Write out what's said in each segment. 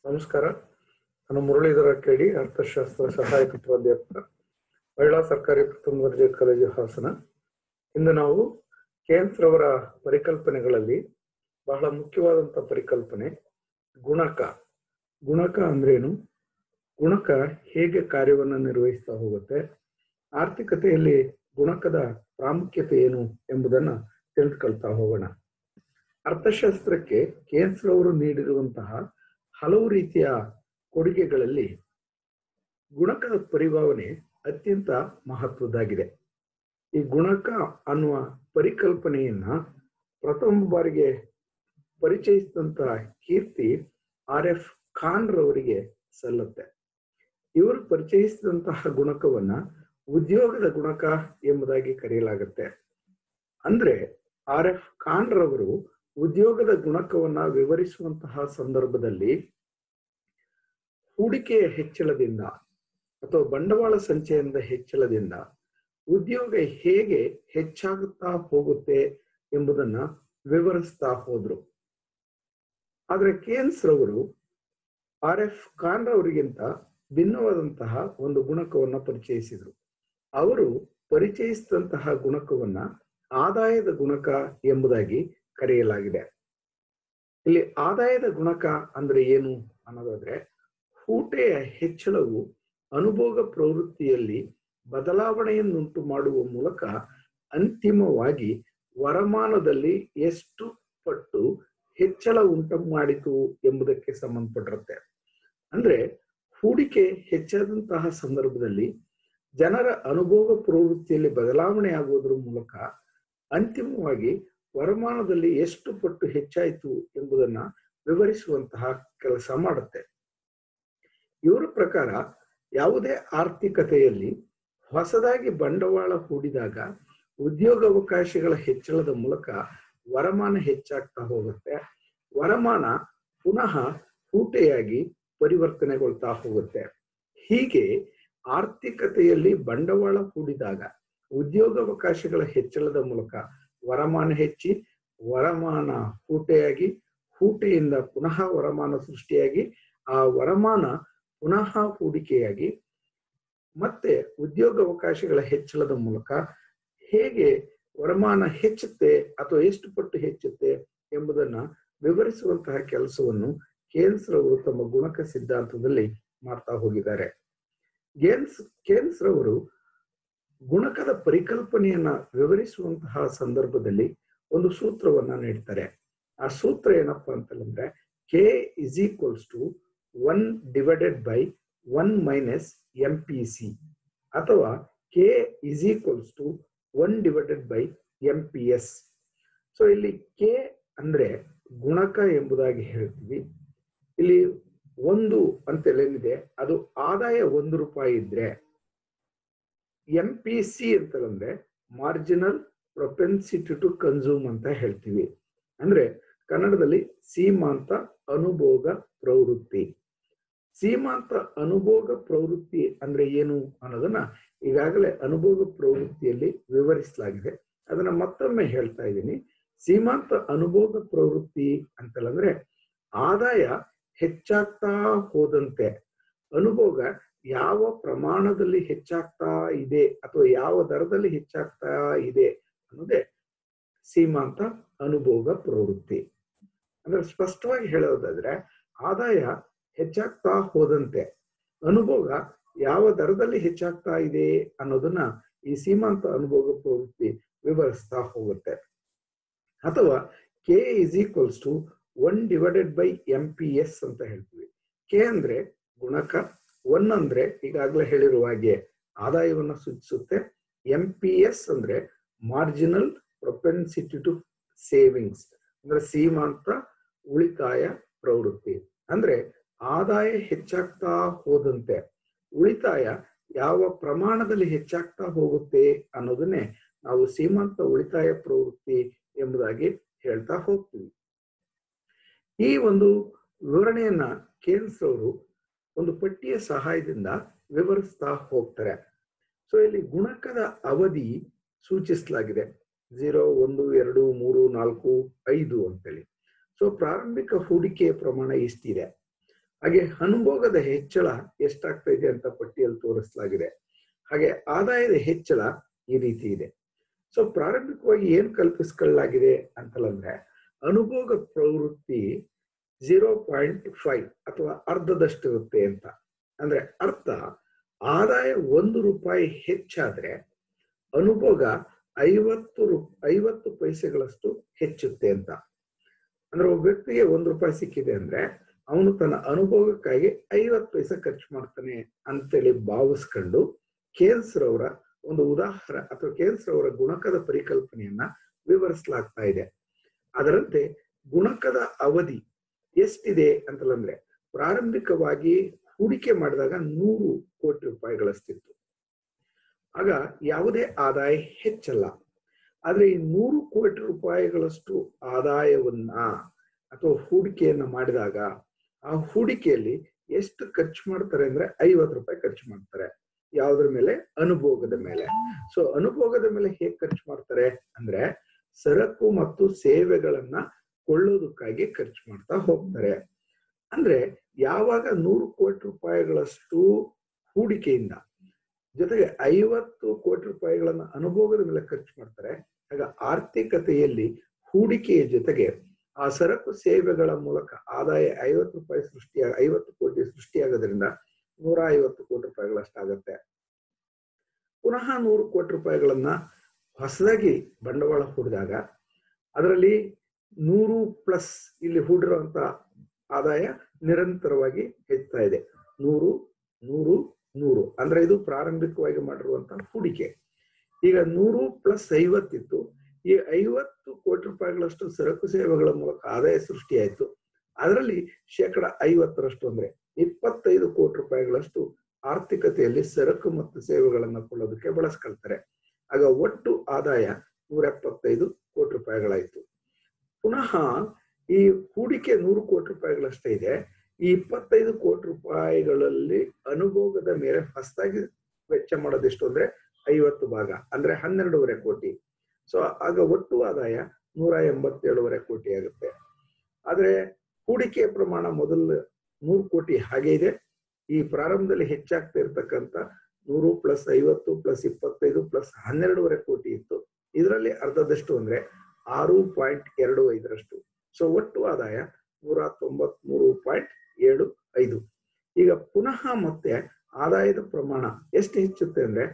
ನಮಸ್ಕಾರ. ನಾನು ಮುರಳೀಧರ ಕೆಡಿ, ಅರ್ಥಶಾಸ್ತ್ರ ಸಹಾಯಕ ಪ್ರಾಧ್ಯಾಪಕ, ಮಹಿಳಾ ಸರ್ಕಾರಿ ಪ್ರಥಮ ದರ್ಜೆ ಕಾಲೇಜು ಹಾಸನ. ಇಂದು ನಾವು ಕೇನ್ಸ್ ರವರ ಪರಿಕಲ್ಪನೆಗಳಲ್ಲಿ ಬಹಳ ಮುಖ್ಯವಾದಂತಹ ಪರಿಕಲ್ಪನೆ ಗುಣಕ. ಗುಣಕ ಅಂದ್ರೇನು, ಗುಣಕ ಹೇಗೆ ಕಾರ್ಯವನ್ನು ನಿರ್ವಹಿಸ್ತಾ ಹೋಗುತ್ತೆ, ಆರ್ಥಿಕತೆಯಲ್ಲಿ ಗುಣಕದ ಪ್ರಾಮುಖ್ಯತೆ ಏನು ಎಂಬುದನ್ನು ತಿಳಿದುಕೊಳ್ತಾ ಹೋಗೋಣ. ಅರ್ಥಶಾಸ್ತ್ರಕ್ಕೆ ಕೇನ್ಸ್ ರವರು ನೀಡಿರುವಂತಹ ಹಲವು ರೀತಿಯ ಕೊಡುಗೆಗಳಲ್ಲಿ ಗುಣಕದ ಪರಿಭಾವನೆ ಅತ್ಯಂತ ಮಹತ್ವದ್ದಾಗಿದೆ. ಈ ಗುಣಕ ಅನ್ನುವ ಪರಿಕಲ್ಪನೆಯನ್ನ ಪ್ರಥಮ ಬಾರಿಗೆ ಪರಿಚಯಿಸಿದಂತಹ ಕೀರ್ತಿ RF ಖಾನ್ ರವರಿಗೆ ಸಲ್ಲುತ್ತೆ. ಇವರು ಪರಿಚಯಿಸಿದಂತಹ ಗುಣಕವನ್ನ ಉದ್ಯೋಗದ ಗುಣಕ ಎಂಬುದಾಗಿ ಕರೆಯಲಾಗುತ್ತೆ. ಅಂದ್ರೆ RF ಖಾನ್ ರವರು ಉದ್ಯೋಗದ ಗುಣಕವನ್ನ ವಿವರಿಸುವಂತಹ ಸಂದರ್ಭದಲ್ಲಿ ಹೂಡಿಕೆಯ ಹೆಚ್ಚಳದಿಂದ ಅಥವಾ ಬಂಡವಾಳ ಸಂಚಯನದ ಹೆಚ್ಚಳದಿಂದ ಉದ್ಯೋಗ ಹೇಗೆ ಹೆಚ್ಚಾಗುತ್ತಾ ಹೋಗುತ್ತೆ ಎಂಬುದನ್ನ ವಿವರಿಸ್ತಾ ಹೋದ್ರು. ಆದ್ರೆ ಕೇನ್ಸ್ ರವರು RF ಖಾನ್ ರವರಿಗಿಂತ ಭಿನ್ನವಾದಂತಹ ಒಂದು ಗುಣಕವನ್ನ ಪರಿಚಯಿಸಿದ್ರು. ಅವರು ಪರಿಚಯಿಸಿದಂತಹ ಗುಣಕವನ್ನ ಆದಾಯದ ಗುಣಕ ಎಂಬುದಾಗಿ ಕರೆಯಲಾಗಿದೆ. ಇಲ್ಲಿ ಆದಾಯದ ಗುಣಕ ಅಂದ್ರೆ ಏನು ಅನ್ನೋದಾದ್ರೆ, ಹೂಟೆಯ ಹೆಚ್ಚಳವು ಅನುಭೋಗ ಪ್ರವೃತ್ತಿಯಲ್ಲಿ ಬದಲಾವಣೆಯನ್ನುಂಟು ಮಾಡುವ ಮೂಲಕ ಅಂತಿಮವಾಗಿ ವರಮಾನದಲ್ಲಿ ಎಷ್ಟು ಪಟ್ಟು ಹೆಚ್ಚಳ ಉಂಟು ಮಾಡಿತು ಎಂಬುದಕ್ಕೆ ಸಂಬಂಧಪಟ್ಟಿರುತ್ತೆ. ಅಂದ್ರೆ ಹೂಡಿಕೆ ಹೆಚ್ಚಾದಂತಹ ಸಂದರ್ಭದಲ್ಲಿ ಜನರ ಅನುಭೋಗ ಪ್ರವೃತ್ತಿಯಲ್ಲಿ ಬದಲಾವಣೆ ಆಗುವುದರ ಮೂಲಕ ಅಂತಿಮವಾಗಿ ವರಮಾನದಲ್ಲಿ ಎಷ್ಟು ಪಟ್ಟು ಹೆಚ್ಚಾಯಿತು ಎಂಬುದನ್ನ ವಿವರಿಸುವಂತಹ ಕೆಲಸ ಮಾಡುತ್ತೆ. ಇವರ ಪ್ರಕಾರ ಯಾವುದೇ ಆರ್ಥಿಕತೆಯಲ್ಲಿ ಹೊಸದಾಗಿ ಬಂಡವಾಳ ಹೂಡಿದಾಗ ಉದ್ಯೋಗಾವಕಾಶಗಳ ಹೆಚ್ಚಳದ ಮೂಲಕ ವರಮಾನ ಹೆಚ್ಚಾಗ್ತಾ ಹೋಗುತ್ತೆ. ವರಮಾನ ಪುನಃ ಹೂಟೆಯಾಗಿ ಪರಿವರ್ತನೆಗೊಳ್ತಾ ಹೋಗುತ್ತೆ. ಹೀಗೆ ಆರ್ಥಿಕತೆಯಲ್ಲಿ ಬಂಡವಾಳ ಹೂಡಿದಾಗ ಉದ್ಯೋಗಾವಕಾಶಗಳ ಹೆಚ್ಚಳದ ಮೂಲಕ ವರಮಾನ ಹೆಚ್ಚಿ, ವರಮಾನ ಹೂಟೆಯಾಗಿ, ಹೂಟೆಯಿಂದ ಪುನಃ ವರಮಾನ ಸೃಷ್ಟಿಯಾಗಿ, ಆ ವರಮಾನ ಪುನಃ ಹೂಡಿಕೆಯಾಗಿ, ಮತ್ತೆ ಉದ್ಯೋಗಾವಕಾಶಗಳ ಹೆಚ್ಚಳದ ಮೂಲಕ ಹೇಗೆ ವರಮಾನ ಹೆಚ್ಚುತ್ತೆ ಅಥವಾ ಎಷ್ಟು ಪಟ್ಟು ಹೆಚ್ಚುತ್ತೆ ಎಂಬುದನ್ನ ವಿವರಿಸುವಂತಹ ಕೆಲಸವನ್ನು ಕೇನ್ಸ್ ರವರು ತಮ್ಮ ಗುಣಕ ಸಿದ್ಧಾಂತದಲ್ಲಿ ಮಾಡ್ತಾ ಹೋಗಿದ್ದಾರೆ. ಕೇನ್ಸ್ ರವರು ಗುಣಕದ ಪರಿಕಲ್ಪನೆಯನ್ನ ವಿವರಿಸುವಂತಹ ಸಂದರ್ಭದಲ್ಲಿ ಒಂದು ಸೂತ್ರವನ್ನ ನೀಡ್ತಾರೆ. ಆ ಸೂತ್ರ ಏನಪ್ಪಾ ಅಂತಂದ್ರೆ, K is equals to 1 divided by 1 minus MPC ಅಥವಾ K is equals to 1 divided by MPS. So ಇಲ್ಲಿ K ಅಂದ್ರೆ ಗುಣಕ ಎಂಬುದಾಗಿ ಹೇಳ್ತೀವಿ. ಇಲ್ಲಿ 1 ಅಂತ ಏನಿದೆ ಅದು ಆದಾಯ ₹1 ಇದ್ರೆ, MPC ಅಂತಂದ್ರೆ ಮಾರ್ಜಿನಲ್ ಪ್ರೊಪೆನ್ಸಿಟಿ ಟು ಕನ್ಸ್ಯೂಮ್ ಅಂತ ಹೇಳ್ತೀವಿ. ಅಂದ್ರೆ ಕನ್ನಡದಲ್ಲಿ ಸೀಮಾಂತ ಅನುಭೋಗ ಪ್ರವೃತ್ತಿ. ಸೀಮಾಂತ ಅನುಭೋಗ ಪ್ರವೃತ್ತಿ ಅಂದ್ರೆ ಏನು ಅನ್ನೋದನ್ನ ಈಗಾಗಲೇ ಅನುಭೋಗ ಪ್ರವೃತ್ತಿಯಲ್ಲಿ ವಿವರಿಸಲಾಗಿದೆ. ಅದನ್ನ ಮತ್ತೊಮ್ಮೆ ಹೇಳ್ತಾ ಇದ್ದೀನಿ. ಸೀಮಾಂತ ಅನುಭೋಗ ಪ್ರವೃತ್ತಿ ಅಂತಂದ್ರೆ ಆದಾಯ ಹೆಚ್ಚಾಗ್ತಾ ಹೋದಂತೆ ಅನುಭೋಗ ಯಾವ ಪ್ರಮಾಣದಲ್ಲಿ ಹೆಚ್ಚಾಗ್ತಾ ಇದೆ ಅಥವಾ ಯಾವ ದರದಲ್ಲಿ ಹೆಚ್ಚಾಗ್ತಾ ಇದೆ ಅನ್ನೋದೇ ಸೀಮಾಂತ ಅನುಭೋಗ ಪ್ರವೃತ್ತಿ. ಅಂದ್ರೆ ಸ್ಪಷ್ಟವಾಗಿ ಹೇಳೋದಾದ್ರೆ, ಆದಾಯ ಹೆಚ್ಚಾಗ್ತಾ ಹೋದಂತೆ ಅನುಭೋಗ ಯಾವ ದರದಲ್ಲಿ ಹೆಚ್ಚಾಗ್ತಾ ಇದೆ ಅನ್ನೋದನ್ನ ಈ ಸೀಮಾಂತ ಅನುಭೋಗ ಪ್ರವೃತ್ತಿ ವಿವರಿಸ್ತಾ ಹೋಗುತ್ತೆ. ಅಥವಾ K is equals to 1 divided by MPS ಅಂತ ಹೇಳ್ತೀವಿ. K ಅಂದ್ರೆ ಗುಣಕ, 1 ಅಂದ್ರೆ ಈಗಾಗಲೇ ಹೇಳಿರುವ ಹಾಗೆ ಆದಾಯವನ್ನು ಸೂಚಿಸುತ್ತೆ, MPS ಅಂದ್ರೆ ಮಾರ್ಜಿನಲ್ ಪ್ರೊಪೆನ್ಸಿಟಿ ಟು ಸೇವಿಂಗ್ಸ್ ಅಂದ್ರೆ ಸೀಮಾಂತ ಉಳಿತಾಯ ಪ್ರವೃತ್ತಿ. ಅಂದ್ರೆ ಆದಾಯ ಹೆಚ್ಚಾಗ್ತಾ ಹೋದಂತೆ ಉಳಿತಾಯ ಯಾವ ಪ್ರಮಾಣದಲ್ಲಿ ಹೆಚ್ಚಾಗ್ತಾ ಹೋಗುತ್ತೆ ಅನ್ನೋದನ್ನೇ ನಾವು ಸೀಮಾಂತ ಉಳಿತಾಯ ಪ್ರವೃತ್ತಿ ಎಂಬುದಾಗಿ ಹೇಳ್ತಾ ಹೋಗ್ತೀವಿ. ಈ ಒಂದು ವಿವರಣೆಯನ್ನ ಕೇನ್ಸ್ ಅವರು ಒಂದು ಪಟ್ಟಿಯ ಸಹಾಯದಿಂದ ವಿವರಿಸ್ತಾ ಹೋಗ್ತಾರೆ. ಸೊ ಇಲ್ಲಿ ಗುಣಕದ ಅವಧಿ ಸೂಚಿಸಲಾಗಿದೆ 0, 1, 2, 3, 4, 5 ಅಂತೇಳಿ. ಸೊ ಪ್ರಾರಂಭಿಕ ಹೂಡಿಕೆಯ ಪ್ರಮಾಣ ಇಷ್ಟಿದೆ. ಹಾಗೆ ಅನುಭೋಗದ ಹೆಚ್ಚಳ ಎಷ್ಟಾಗ್ತಾ ಇದೆ ಅಂತ ಪಟ್ಟಿಯಲ್ಲಿ ತೋರಿಸಲಾಗಿದೆ. ಹಾಗೆ ಆದಾಯದ ಹೆಚ್ಚಳ ಈ ರೀತಿ ಇದೆ. ಸೊ ಪ್ರಾರಂಭಿಕವಾಗಿ ಏನ್ ಕಲ್ಪಿಸ್ಕೊಳ್ಳಲಾಗಿದೆ ಅಂತಂದ್ರೆ ಅನುಭೋಗ ಪ್ರವೃತ್ತಿ 0.5 ಅಥವಾ ಅರ್ಧದಷ್ಟಿರುತ್ತೆ ಅಂತ. ಅಂದ್ರೆ ಅರ್ಥ ಆದಾಯ 1 ರೂಪಾಯಿ ಹೆಚ್ಚಾದ್ರೆ ಅನುಭೋಗ 50 ಪೈಸೆಗಳಷ್ಟು ಹೆಚ್ಚುತ್ತೆ ಅಂತ. ಅಂದ್ರೆ ಒಬ್ಬ ವ್ಯಕ್ತಿಗೆ 1 ರೂಪಾಯಿ ಸಿಕ್ಕಿದೆ ಅಂದ್ರೆ ಅವನು ತನ್ನ ಅನುಭೋಗಕ್ಕಾಗಿ 50 ಪೈಸೆ ಖರ್ಚು ಮಾಡ್ತಾನೆ ಅಂತೇಳಿ ಭಾವಿಸ್ಕೊಂಡು ಕೇನ್ಸ್ ರವರ ಒಂದು ಉದಾಹರಣೆ ಅಥವಾ ಕೇನ್ಸ್ ರವರ ಗುಣಕದ ಪರಿಕಲ್ಪನೆಯನ್ನ ವಿವರಿಸಲಾಗ್ತಾ ಇದೆ. ಅದರಂತೆ ಗುಣಕದ ಅವಧಿ ಎಷ್ಟಿದೆ ಅಂತಂದ್ರೆ ಪ್ರಾರಂಭಿಕವಾಗಿ ಹೂಡಿಕೆ ಮಾಡಿದಾಗ 100 ಕೋಟಿ ರೂಪಾಯಿಗಳಷ್ಟಿತ್ತು. ಆಗ ಯಾವುದೇ ಆದಾಯ ಹೆಚ್ಚಲ್ಲ. ಆದ್ರೆ ಈ 100 ಕೋಟಿ ರೂಪಾಯಿಗಳಷ್ಟು ಆದಾಯವನ್ನ ಅಥವಾ ಹೂಡಿಕೆಯನ್ನ ಮಾಡಿದಾಗ ಆ ಹೂಡಿಕೆಯಲ್ಲಿ ಎಷ್ಟು ಖರ್ಚು ಮಾಡ್ತಾರೆ ಅಂದ್ರೆ 50 ರೂಪಾಯಿ ಖರ್ಚು ಮಾಡ್ತಾರೆ. ಯಾವುದ್ರ ಮೇಲೆ? ಅನುಭೋಗದ ಮೇಲೆ. ಸೊ ಅನುಭೋಗದ ಮೇಲೆ ಹೇಗೆ ಖರ್ಚು ಮಾಡ್ತಾರೆ ಅಂದ್ರೆ ಸರಕು ಮತ್ತು ಸೇವೆಗಳನ್ನ ಕೊಳ್ಳೋದಕ್ಕಾಗಿ ಖರ್ಚು ಮಾಡ್ತಾ ಹೋಗ್ತಾರೆ. ಅಂದ್ರೆ ಯಾವಾಗ 100 ಕೋಟಿ ರೂಪಾಯಿಗಳಷ್ಟು ಹೂಡಿಕೆಯಿಂದ ಜೊತೆಗೆ 50 ಕೋಟಿ ರೂಪಾಯಿಗಳನ್ನ ಅನುಭೋಗದ ಮೇಲೆ ಖರ್ಚು ಮಾಡ್ತಾರೆ, ಆಗ ಆರ್ಥಿಕತೆಯಲ್ಲಿ ಹೂಡಿಕೆಯ ಜೊತೆಗೆ ಆ ಸರಕು ಸೇವೆಗಳ ಮೂಲಕ ಆದಾಯ 50 ಕೋಟಿ ಸೃಷ್ಟಿಯಾಗೋದ್ರಿಂದ 150 ಕೋಟಿ ರೂಪಾಯಿಗಳಷ್ಟಾಗತ್ತೆ. ಪುನಃ 100 ಕೋಟಿ ರೂಪಾಯಿಗಳನ್ನ ಹೊಸದಾಗಿ ಬಂಡವಾಳ ಹೂಡಿದಾಗ ಅದರಲ್ಲಿ 100+ ಇಲ್ಲಿ ಹೂಡಿರುವಂತ ಆದಾಯ ನಿರಂತರವಾಗಿ ಹೆಚ್ಚುತ್ತಾ ಇದೆ. 100 ಅಂದ್ರೆ ಇದು ಪ್ರಾರಂಭಿಕವಾಗಿ ಮಾಡಿರುವಂತಹ ಹೂಡಿಕೆ. ಈಗ 100+50 ಇತ್ತು. ಈ 50 ಕೋಟಿ ರೂಪಾಯಿಗಳಷ್ಟು ಸರಕು ಸೇವೆಗಳ ಮೂಲಕ ಆದಾಯ ಸೃಷ್ಟಿಯಾಯಿತು. ಅದರಲ್ಲಿ 50% ಅಂದ್ರೆ 25 ಕೋಟಿ ರೂಪಾಯಿಗಳಷ್ಟು ಆರ್ಥಿಕತೆಯಲ್ಲಿ ಸರಕು ಮತ್ತು ಸೇವೆಗಳನ್ನ ಕೊಳ್ಳೋದಕ್ಕೆ ಬಳಸ್ಕೊಳ್ತಾರೆ. ಆಗ ಒಟ್ಟು ಆದಾಯ 175 ಕೋಟಿ ರೂಪಾಯಿಗಳಾಯ್ತು. ಪುನಃ ಈ ಹೂಡಿಕೆ 100 ಕೋಟಿ ರೂಪಾಯಿಗಳಷ್ಟೇ ಇದೆ. ಈ 25 ಕೋಟಿ ರೂಪಾಯಿಗಳಲ್ಲಿ ಅನುಭೋಗದ ಮೇಲೆ ಹೊಸದಾಗಿ ವೆಚ್ಚ ಮಾಡೋದೆಷ್ಟು ಅಂದ್ರೆ 50 ಭಾಗ ಅಂದ್ರೆ 12.5 ಕೋಟಿ. ಸೊ ಆಗ ಒಟ್ಟು ಆದಾಯ 187.5 ಕೋಟಿ ಆಗುತ್ತೆ. ಆದ್ರೆ ಹೂಡಿಕೆಯ ಪ್ರಮಾಣ ಮೊದಲು 100 ಕೋಟಿ ಹಾಗೆ ಇದೆ. ಈ ಪ್ರಾರಂಭದಲ್ಲಿ ಹೆಚ್ಚಾಗ್ತಾ ಇರ್ತಕ್ಕಂಥ 100+50+25+12.5 ಕೋಟಿ ಇತ್ತು. ಇದರಲ್ಲಿ ಅರ್ಧದಷ್ಟು ಅಂದ್ರೆ 6.25. ಸೊ ಒಟ್ಟು ಆದಾಯ 193.75. ಈಗ ಪುನಃ ಮತ್ತೆ ಆದಾಯದ ಪ್ರಮಾಣ ಎಷ್ಟು ಹೆಚ್ಚುತ್ತೆ ಅಂದ್ರೆ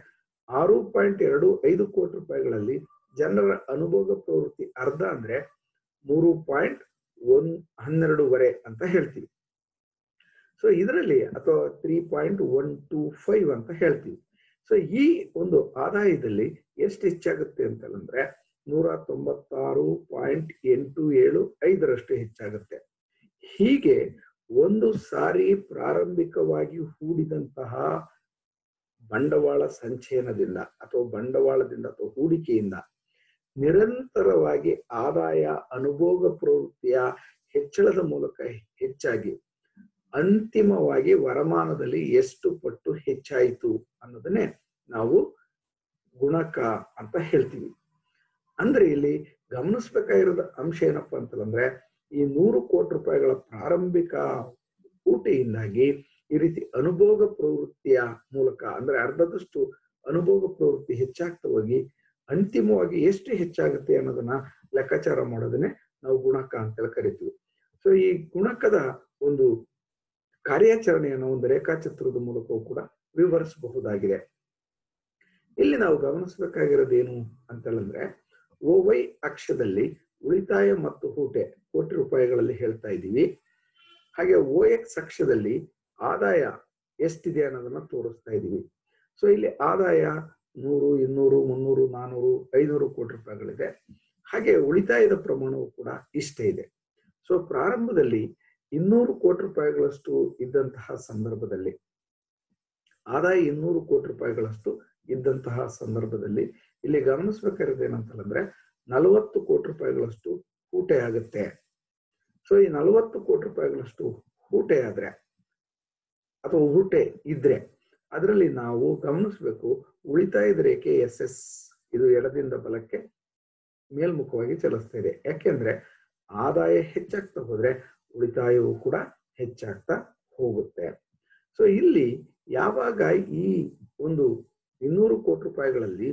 6.25 ಕೋಟಿ ರೂಪಾಯಿಗಳಲ್ಲಿ ಜನರ ಅನುಭೋಗ ಪ್ರವೃತ್ತಿ ಅರ್ಧ ಅಂದ್ರೆ 3.12 ಅಂತ ಹೇಳ್ತೀವಿ. ಸೊ ಇದರಲ್ಲಿ ಅಥವಾ 3.125 ಅಂತ ಹೇಳ್ತೀವಿ. ಸೊ ಈ ಒಂದು ಆದಾಯದಲ್ಲಿ ಎಷ್ಟು ಹೆಚ್ಚಾಗುತ್ತೆ ಅಂತಂದ್ರೆ 196.875 ಹೆಚ್ಚಾಗುತ್ತೆ. ಹೀಗೆ ಒಂದು ಸಾರಿ ಪ್ರಾರಂಭಿಕವಾಗಿ ಹೂಡಿದಂತಹ ಬಂಡವಾಳ ಸಂಚಯನದಿಂದ ಅಥವಾ ಬಂಡವಾಳದಿಂದ ಅಥವಾ ಹೂಡಿಕೆಯಿಂದ ನಿರಂತರವಾಗಿ ಆದಾಯ ಅನುಭೋಗ ಪ್ರವೃತ್ತಿಯ ಹೆಚ್ಚಳದ ಮೂಲಕ ಹೆಚ್ಚಾಗಿ ಅಂತಿಮವಾಗಿ ವರಮಾನದಲ್ಲಿ ಎಷ್ಟು ಪಟ್ಟು ಹೆಚ್ಚಾಯಿತು ಅನ್ನೋದನ್ನೇ ನಾವು ಗುಣಕ ಅಂತ ಹೇಳ್ತೀವಿ. ಅಂದ್ರೆ ಇಲ್ಲಿ ಗಮನಿಸ್ಬೇಕಾಗಿರೋದ ಅಂಶ ಏನಪ್ಪಾ ಅಂತಂದ್ರೆ ಈ 100 ಕೋಟಿ ರೂಪಾಯಿಗಳ ಪ್ರಾರಂಭಿಕ ಹೂಟೆಯಿಂದಾಗಿ ಈ ರೀತಿ ಅನುಭೋಗ ಪ್ರವೃತ್ತಿಯ ಮೂಲಕ ಅಂದ್ರೆ ಅರ್ಧದಷ್ಟು ಅನುಭೋಗ ಪ್ರವೃತ್ತಿ ಹೆಚ್ಚಾಗ್ತಾ ಹೋಗಿ ಅಂತಿಮವಾಗಿ ಎಷ್ಟು ಹೆಚ್ಚಾಗುತ್ತೆ ಅನ್ನೋದನ್ನ ಲೆಕ್ಕಾಚಾರ ಮಾಡೋದನ್ನೇ ನಾವು ಗುಣಕ ಅಂತೇಳಿ ಕರಿತೀವಿ. ಸೊ ಈ ಗುಣಕದ ಒಂದು ಕಾರ್ಯಾಚರಣೆಯನ್ನು ಒಂದು ರೇಖಾಚಿತ್ರದ ಮೂಲಕವೂ ಕೂಡ ವಿವರಿಸಬಹುದಾಗಿದೆ. ಇಲ್ಲಿ ನಾವು ಗಮನಿಸಬೇಕಾಗಿರೋದೇನು ಅಂತಂದ್ರೆ OY ಅಕ್ಷದಲ್ಲಿ ಉಳಿತಾಯ ಮತ್ತು ಹೂಟೆ ಕೋಟಿ ರೂಪಾಯಿಗಳಲ್ಲಿ ಹೇಳ್ತಾ ಇದ್ದೀವಿ. ಹಾಗೆ OX ಅಕ್ಷದಲ್ಲಿ ಆದಾಯ ಎಷ್ಟಿದೆ ಅನ್ನೋದನ್ನ ತೋರಿಸ್ತಾ ಇದ್ದೀವಿ. ಸೊ ಇಲ್ಲಿ ಆದಾಯ 100, 200, 300, 400, 500 ಕೋಟಿ ರೂಪಾಯಿಗಳಿದೆ. ಹಾಗೆ ಉಳಿತಾಯದ ಪ್ರಮಾಣವು ಕೂಡ ಇಷ್ಟೇ ಇದೆ. ಸೊ ಪ್ರಾರಂಭದಲ್ಲಿ 200 ಕೋಟಿ ರೂಪಾಯಿಗಳಷ್ಟು ಇದ್ದಂತಹ ಸಂದರ್ಭದಲ್ಲಿ ಆದಾಯ 200 ಕೋಟಿ ರೂಪಾಯಿಗಳಷ್ಟು ಇದ್ದಂತಹ ಸಂದರ್ಭದಲ್ಲಿ ಇಲ್ಲಿ ಗಮನಿಸಬೇಕಾಗಿರೋದು ಏನಂತಂದ್ರೆ 40 ಕೋಟಿ ರೂಪಾಯಿಗಳಷ್ಟು ಹೂಟೆ ಆಗುತ್ತೆ. ಸೊ ಈ 40 ಕೋಟಿ ರೂಪಾಯಿಗಳಷ್ಟು ಹೂಟೆ ಆದ್ರೆ ಅಥವಾ ಹೂಟೆ ಇದ್ರೆ ಅದರಲ್ಲಿ ನಾವು ಗಮನಿಸ್ಬೇಕು ಉಳಿತಾಯದ ರೇಖೆ SS ಇದು ಎಡದಿಂದ ಬಲಕ್ಕೆ ಮೇಲ್ಮುಖವಾಗಿ ಚಲಿಸ್ತಾ ಇದೆ. ಯಾಕೆಂದ್ರೆ ಆದಾಯ ಹೆಚ್ಚಾಗ್ತಾ ಹೋದ್ರೆ ಉಳಿತಾಯವು ಕೂಡ ಹೆಚ್ಚಾಗ್ತಾ ಹೋಗುತ್ತೆ. ಸೊ ಇಲ್ಲಿ ಯಾವಾಗ ಈ ಒಂದು 200 ಕೋಟಿ ರೂಪಾಯಿಗಳಲ್ಲಿ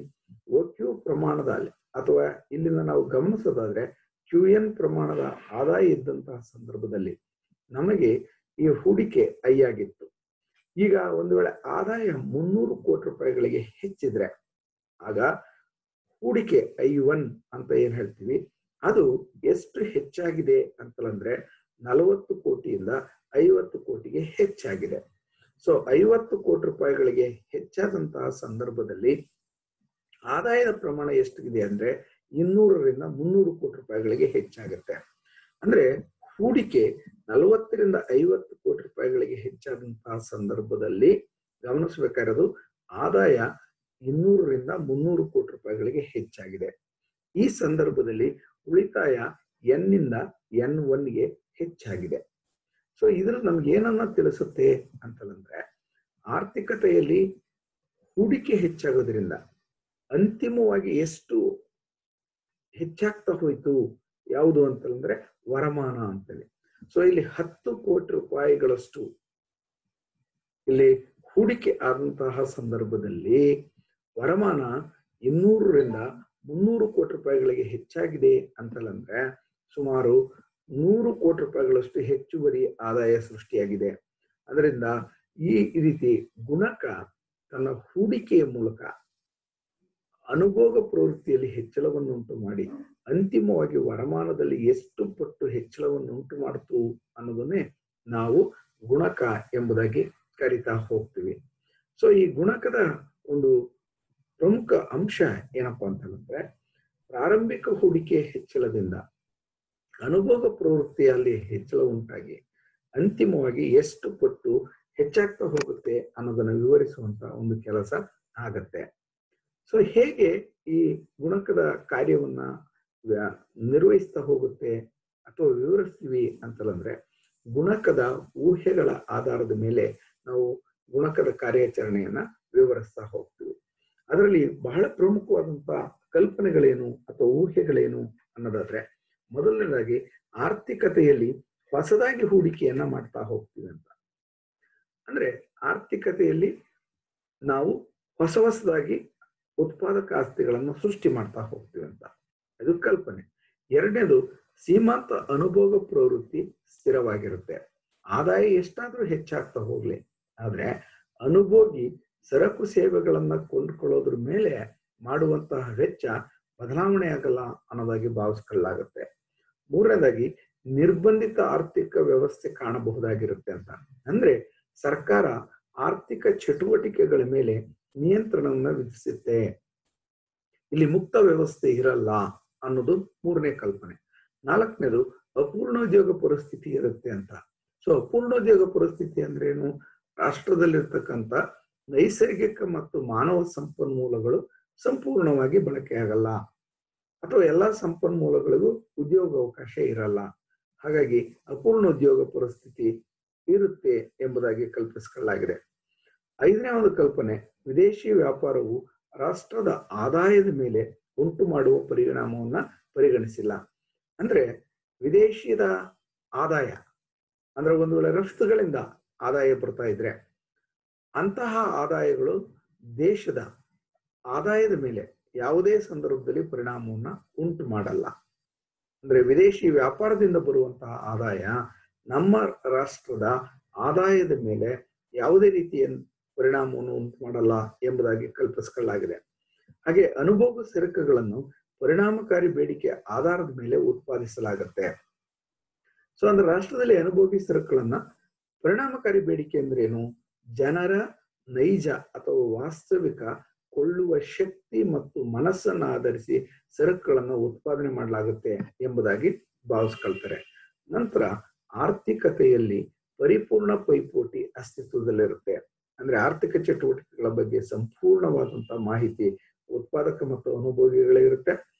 OQ ಪ್ರಮಾಣದ ಅಥವಾ ಇಲ್ಲಿಂದ ನಾವು ಗಮನಿಸೋದಾದ್ರೆ QN ಪ್ರಮಾಣದ ಆದಾಯ ಇದ್ದಂತಹ ಸಂದರ್ಭದಲ್ಲಿ ನಮಗೆ ಈ ಹೂಡಿಕೆ ಐ ಆಗಿತ್ತು. ಈಗ ಒಂದು ವೇಳೆ ಆದಾಯ 300 ಕೋಟಿ ರೂಪಾಯಿಗಳಿಗೆ ಹೆಚ್ಚಿದ್ರೆ ಆಗ ಹೂಡಿಕೆ I1 ಅಂತ ಏನ್ ಹೇಳ್ತೀವಿ ಅದು ಎಷ್ಟು ಹೆಚ್ಚಾಗಿದೆ ಅಂತಂದ್ರೆ 40 ಕೋಟಿಯಿಂದ 50 ಕೋಟಿಗೆ ಹೆಚ್ಚಾಗಿದೆ. ಸೊ 50 ಕೋಟಿ ರೂಪಾಯಿಗಳಿಗೆ ಹೆಚ್ಚಾದಂತಹ ಸಂದರ್ಭದಲ್ಲಿ ಆದಾಯದ ಪ್ರಮಾಣ ಎಷ್ಟಿದೆ ಅಂದ್ರೆ 200ರಿಂದ 300 ಕೋಟಿ ರೂಪಾಯಿಗಳಿಗೆ ಹೆಚ್ಚಾಗುತ್ತೆ. ಅಂದ್ರೆ ಹೂಡಿಕೆ 40ರಿಂದ 50 ಕೋಟಿ ರೂಪಾಯಿಗಳಿಗೆ ಹೆಚ್ಚಾದಂತಹ ಸಂದರ್ಭದಲ್ಲಿ ಗಮನಿಸಬೇಕಾಗಿರೋದು ಆದಾಯ 200ರಿಂದ 300 ಕೋಟಿ ರೂಪಾಯಿಗಳಿಗೆ ಹೆಚ್ಚಾಗಿದೆ. ಈ ಸಂದರ್ಭದಲ್ಲಿ ಉಳಿತಾಯ N ನಿಂದ N1ಗೆ ಹೆಚ್ಚಾಗಿದೆ. ಸೊ ಇದ್ರ ನಮ್ಗೆ ಏನನ್ನ ತಿಳಿಸುತ್ತೆ ಅಂತಂದ್ರೆ ಆರ್ಥಿಕತೆಯಲ್ಲಿ ಹೂಡಿಕೆ ಹೆಚ್ಚಾಗೋದ್ರಿಂದ ಅಂತಿಮವಾಗಿ ಎಷ್ಟು ಹೆಚ್ಚಾಗ್ತಾ ಹೋಯ್ತು ಯಾವುದು ಅಂತಂದ್ರೆ ವರಮಾನ ಅಂತೇಳಿ. ಸೊ ಇಲ್ಲಿ 10 ಕೋಟಿ ರೂಪಾಯಿಗಳಷ್ಟು ಇಲ್ಲಿ ಹೂಡಿಕೆ ಆದಂತಹ ಸಂದರ್ಭದಲ್ಲಿ ವರಮಾನ 200ರಿಂದ 300 ಕೋಟಿ ರೂಪಾಯಿಗಳಿಗೆ ಹೆಚ್ಚಾಗಿದೆ ಅಂತಂದ್ರೆ ಸುಮಾರು 100 ಕೋಟಿ ರೂಪಾಯಿಗಳಷ್ಟು ಹೆಚ್ಚುವರಿ ಆದಾಯ ಸೃಷ್ಟಿಯಾಗಿದೆ. ಅದರಿಂದ ಈ ರೀತಿ ಗುಣಕ ತನ್ನ ಹೂಡಿಕೆಯ ಮೂಲಕ ಅನುಭೋಗ ಪ್ರವೃತ್ತಿಯಲ್ಲಿ ಹೆಚ್ಚಳವನ್ನು ಉಂಟು ಮಾಡಿ ಅಂತಿಮವಾಗಿ ವರಮಾನದಲ್ಲಿ ಎಷ್ಟು ಪಟ್ಟು ಹೆಚ್ಚಳವನ್ನು ಉಂಟು ಮಾಡ್ತು ಅನ್ನೋದನ್ನೇ ನಾವು ಗುಣಕ ಎಂಬುದಾಗಿ ಕರಿತಾ ಹೋಗ್ತೀವಿ. ಸೊ ಈ ಗುಣಕದ ಒಂದು ಪ್ರಮುಖ ಅಂಶ ಏನಪ್ಪಾ ಅಂತಂದ್ರೆ ಪ್ರಾರಂಭಿಕ ಹೂಡಿಕೆ ಹೆಚ್ಚಳದಿಂದ ಅನುಭೋಗ ಪ್ರವೃತ್ತಿಯಲ್ಲಿ ಹೆಚ್ಚಳ ಉಂಟಾಗಿ ಅಂತಿಮವಾಗಿ ಎಷ್ಟು ಪಟ್ಟು ಹೆಚ್ಚಾಗ್ತಾ ಹೋಗುತ್ತೆ ಅನ್ನೋದನ್ನು ವಿವರಿಸುವಂತ ಒಂದು ಕೆಲಸ ಆಗತ್ತೆ. ಸೊ ಹೇಗೆ ಈ ಗುಣಕದ ಕಾರ್ಯವನ್ನ ನಿರ್ವಹಿಸ್ತಾ ಹೋಗುತ್ತೆ ಅಥವಾ ವಿವರಿಸ್ತೀವಿ ಅಂತಂದ್ರೆ ಗುಣಕದ ಊಹೆಗಳ ಆಧಾರದ ಮೇಲೆ ನಾವು ಗುಣಕದ ಕಾರ್ಯಾಚರಣೆಯನ್ನ ವಿವರಿಸ್ತಾ ಹೋಗ್ತೀವಿ. ಅದರಲ್ಲಿ ಬಹಳ ಪ್ರಮುಖವಾದಂತಹ ಕಲ್ಪನೆಗಳೇನು ಅಥವಾ ಊಹೆಗಳೇನು ಅನ್ನೋದಾದ್ರೆ ಮೊದಲನೇದಾಗಿ ಆರ್ಥಿಕತೆಯಲ್ಲಿ ಹೊಸದಾಗಿ ಹೂಡಿಕೆಯನ್ನ ಮಾಡ್ತಾ ಹೋಗ್ತೀವಿ ಅಂತ. ಅಂದ್ರೆ ಆರ್ಥಿಕತೆಯಲ್ಲಿ ನಾವು ಹೊಸದಾಗಿ ಉತ್ಪಾದಕ ಆಸ್ತಿಗಳನ್ನು ಸೃಷ್ಟಿ ಮಾಡ್ತಾ ಹೋಗ್ತೀವಿ ಅಂತ, ಅದು ಕಲ್ಪನೆ. ಎರಡನೇದು ಸೀಮಾಂತ ಅನುಭೋಗ ಪ್ರವೃತ್ತಿ ಸ್ಥಿರವಾಗಿರುತ್ತೆ. ಆದಾಯ ಎಷ್ಟಾದ್ರೂ ಹೆಚ್ಚಾಗ್ತಾ ಹೋಗ್ಲಿ, ಆದ್ರೆ ಅನುಭೋಗಿ ಸರಕು ಸೇವೆಗಳನ್ನ ಕೊಂಡ್ಕೊಳ್ಳೋದ್ರ ಮೇಲೆ ಮಾಡುವಂತಹ ವೆಚ್ಚ ಬದಲಾವಣೆ ಆಗಲ್ಲ ಅನ್ನೋದಾಗಿ ಭಾವಿಸ್ಕೊಳ್ಳಲಾಗುತ್ತೆ. ಮೂರನೇದಾಗಿ ನಿರ್ಬಂಧಿತ ಆರ್ಥಿಕ ವ್ಯವಸ್ಥೆ ಕಾಣಬಹುದಾಗಿರುತ್ತೆ ಅಂತ. ಅಂದ್ರೆ ಸರ್ಕಾರ ಆರ್ಥಿಕ ಚಟುವಟಿಕೆಗಳ ಮೇಲೆ ನಿಯಂತ್ರಣವನ್ನ ವಿಧಿಸುತ್ತೆ, ಇಲ್ಲಿ ಮುಕ್ತ ವ್ಯವಸ್ಥೆ ಇರಲ್ಲ ಅನ್ನೋದು ಮೂರನೇ ಕಲ್ಪನೆ. ನಾಲ್ಕನೇದು ಅಪೂರ್ಣೋದ್ಯೋಗ ಪರಿಸ್ಥಿತಿ ಇರುತ್ತೆ ಅಂತ. ಸೊ ಅಪೂರ್ಣೋದ್ಯೋಗ ಪರಿಸ್ಥಿತಿ ಅಂದ್ರೆ ಏನು? ರಾಷ್ಟ್ರದಲ್ಲಿರ್ತಕ್ಕಂಥ ನೈಸರ್ಗಿಕ ಮತ್ತು ಮಾನವ ಸಂಪನ್ಮೂಲಗಳು ಸಂಪೂರ್ಣವಾಗಿ ಬಳಕೆ ಆಗಲ್ಲ ಅಥವಾ ಎಲ್ಲಾ ಸಂಪನ್ಮೂಲಗಳಿಗೂ ಉದ್ಯೋಗ ಅವಕಾಶ ಇರಲ್ಲ. ಹಾಗಾಗಿ ಅಪೂರ್ಣ ಉದ್ಯೋಗ ಪರಿಸ್ಥಿತಿ ಇರುತ್ತೆ ಎಂಬುದಾಗಿ ಕಲ್ಪಿಸಿಕೊಳ್ಳಲಾಗಿದೆ. ಐದನೇ ಒಂದು ಕಲ್ಪನೆ, ವಿದೇಶಿ ವ್ಯಾಪಾರವು ರಾಷ್ಟ್ರದ ಆದಾಯದ ಮೇಲೆ ಉಂಟು ಮಾಡುವ ಪರಿಣಾಮವನ್ನ ಪರಿಗಣಿಸಿಲ್ಲ. ಅಂದ್ರೆ ವಿದೇಶಿದ ಆದಾಯ ಅಂದ್ರೆ ಒಂದು ವೇಳೆ ರಫ್ತುಗಳಿಂದ ಆದಾಯ ಬರ್ತಾ ಇದ್ರೆ ಅಂತಹ ಆದಾಯಗಳು ದೇಶದ ಆದಾಯದ ಮೇಲೆ ಯಾವುದೇ ಸಂದರ್ಭದಲ್ಲಿ ಪರಿಣಾಮವನ್ನ ಉಂಟು ಮಾಡಲ್ಲ. ಅಂದ್ರೆ ವಿದೇಶಿ ವ್ಯಾಪಾರದಿಂದ ಬರುವಂತಹ ಆದಾಯ ನಮ್ಮ ರಾಷ್ಟ್ರದ ಆದಾಯದ ಮೇಲೆ ಯಾವುದೇ ರೀತಿಯ ಪರಿಣಾಮವನ್ನು ಉಂಟು ಮಾಡಲ್ಲ ಎಂಬುದಾಗಿ ಕಲ್ಪಿಸಿಕೊಳ್ಳಲಾಗಿದೆ. ಹಾಗೆ ಅನುಭೋಗ ಸರಕುಗಳನ್ನು ಪರಿಣಾಮಕಾರಿ ಬೇಡಿಕೆ ಆಧಾರದ ಮೇಲೆ ಉತ್ಪಾದಿಸಲಾಗುತ್ತೆ. ಸೊ ಅಂದ್ರೆ ರಾಷ್ಟ್ರದಲ್ಲಿ ಅನುಭೋಗಿ ಸರಕುಗಳನ್ನ ಪರಿಣಾಮಕಾರಿ ಬೇಡಿಕೆ ಅಂದ್ರೆ ಏನು? ಜನರ ನೈಜ ಅಥವಾ ವಾಸ್ತವಿಕ ಕೊಳ್ಳುವ ಶಕ್ತಿ ಮತ್ತು ಮನಸ್ಸನ್ನ ಆಧರಿಸಿ ಸರಕುಗಳನ್ನ ಉತ್ಪಾದನೆ ಮಾಡಲಾಗುತ್ತೆ ಎಂಬುದಾಗಿ ಭಾವಿಸ್ಕೊಳ್ತಾರೆ. ನಂತರ ಆರ್ಥಿಕತೆಯಲ್ಲಿ ಪರಿಪೂರ್ಣ ಪೈಪೋಟಿ ಅಸ್ತಿತ್ವದಲ್ಲಿರುತ್ತೆ. ಅಂದ್ರೆ ಆರ್ಥಿಕ ಚಟುವಟಿಕೆಗಳ ಬಗ್ಗೆ ಸಂಪೂರ್ಣವಾದಂತಹ ಮಾಹಿತಿ ಉತ್ಪಾದಕ ಮತ್ತು ಅನುಭೋಗಿಗಳಿರುತ್ತೆ.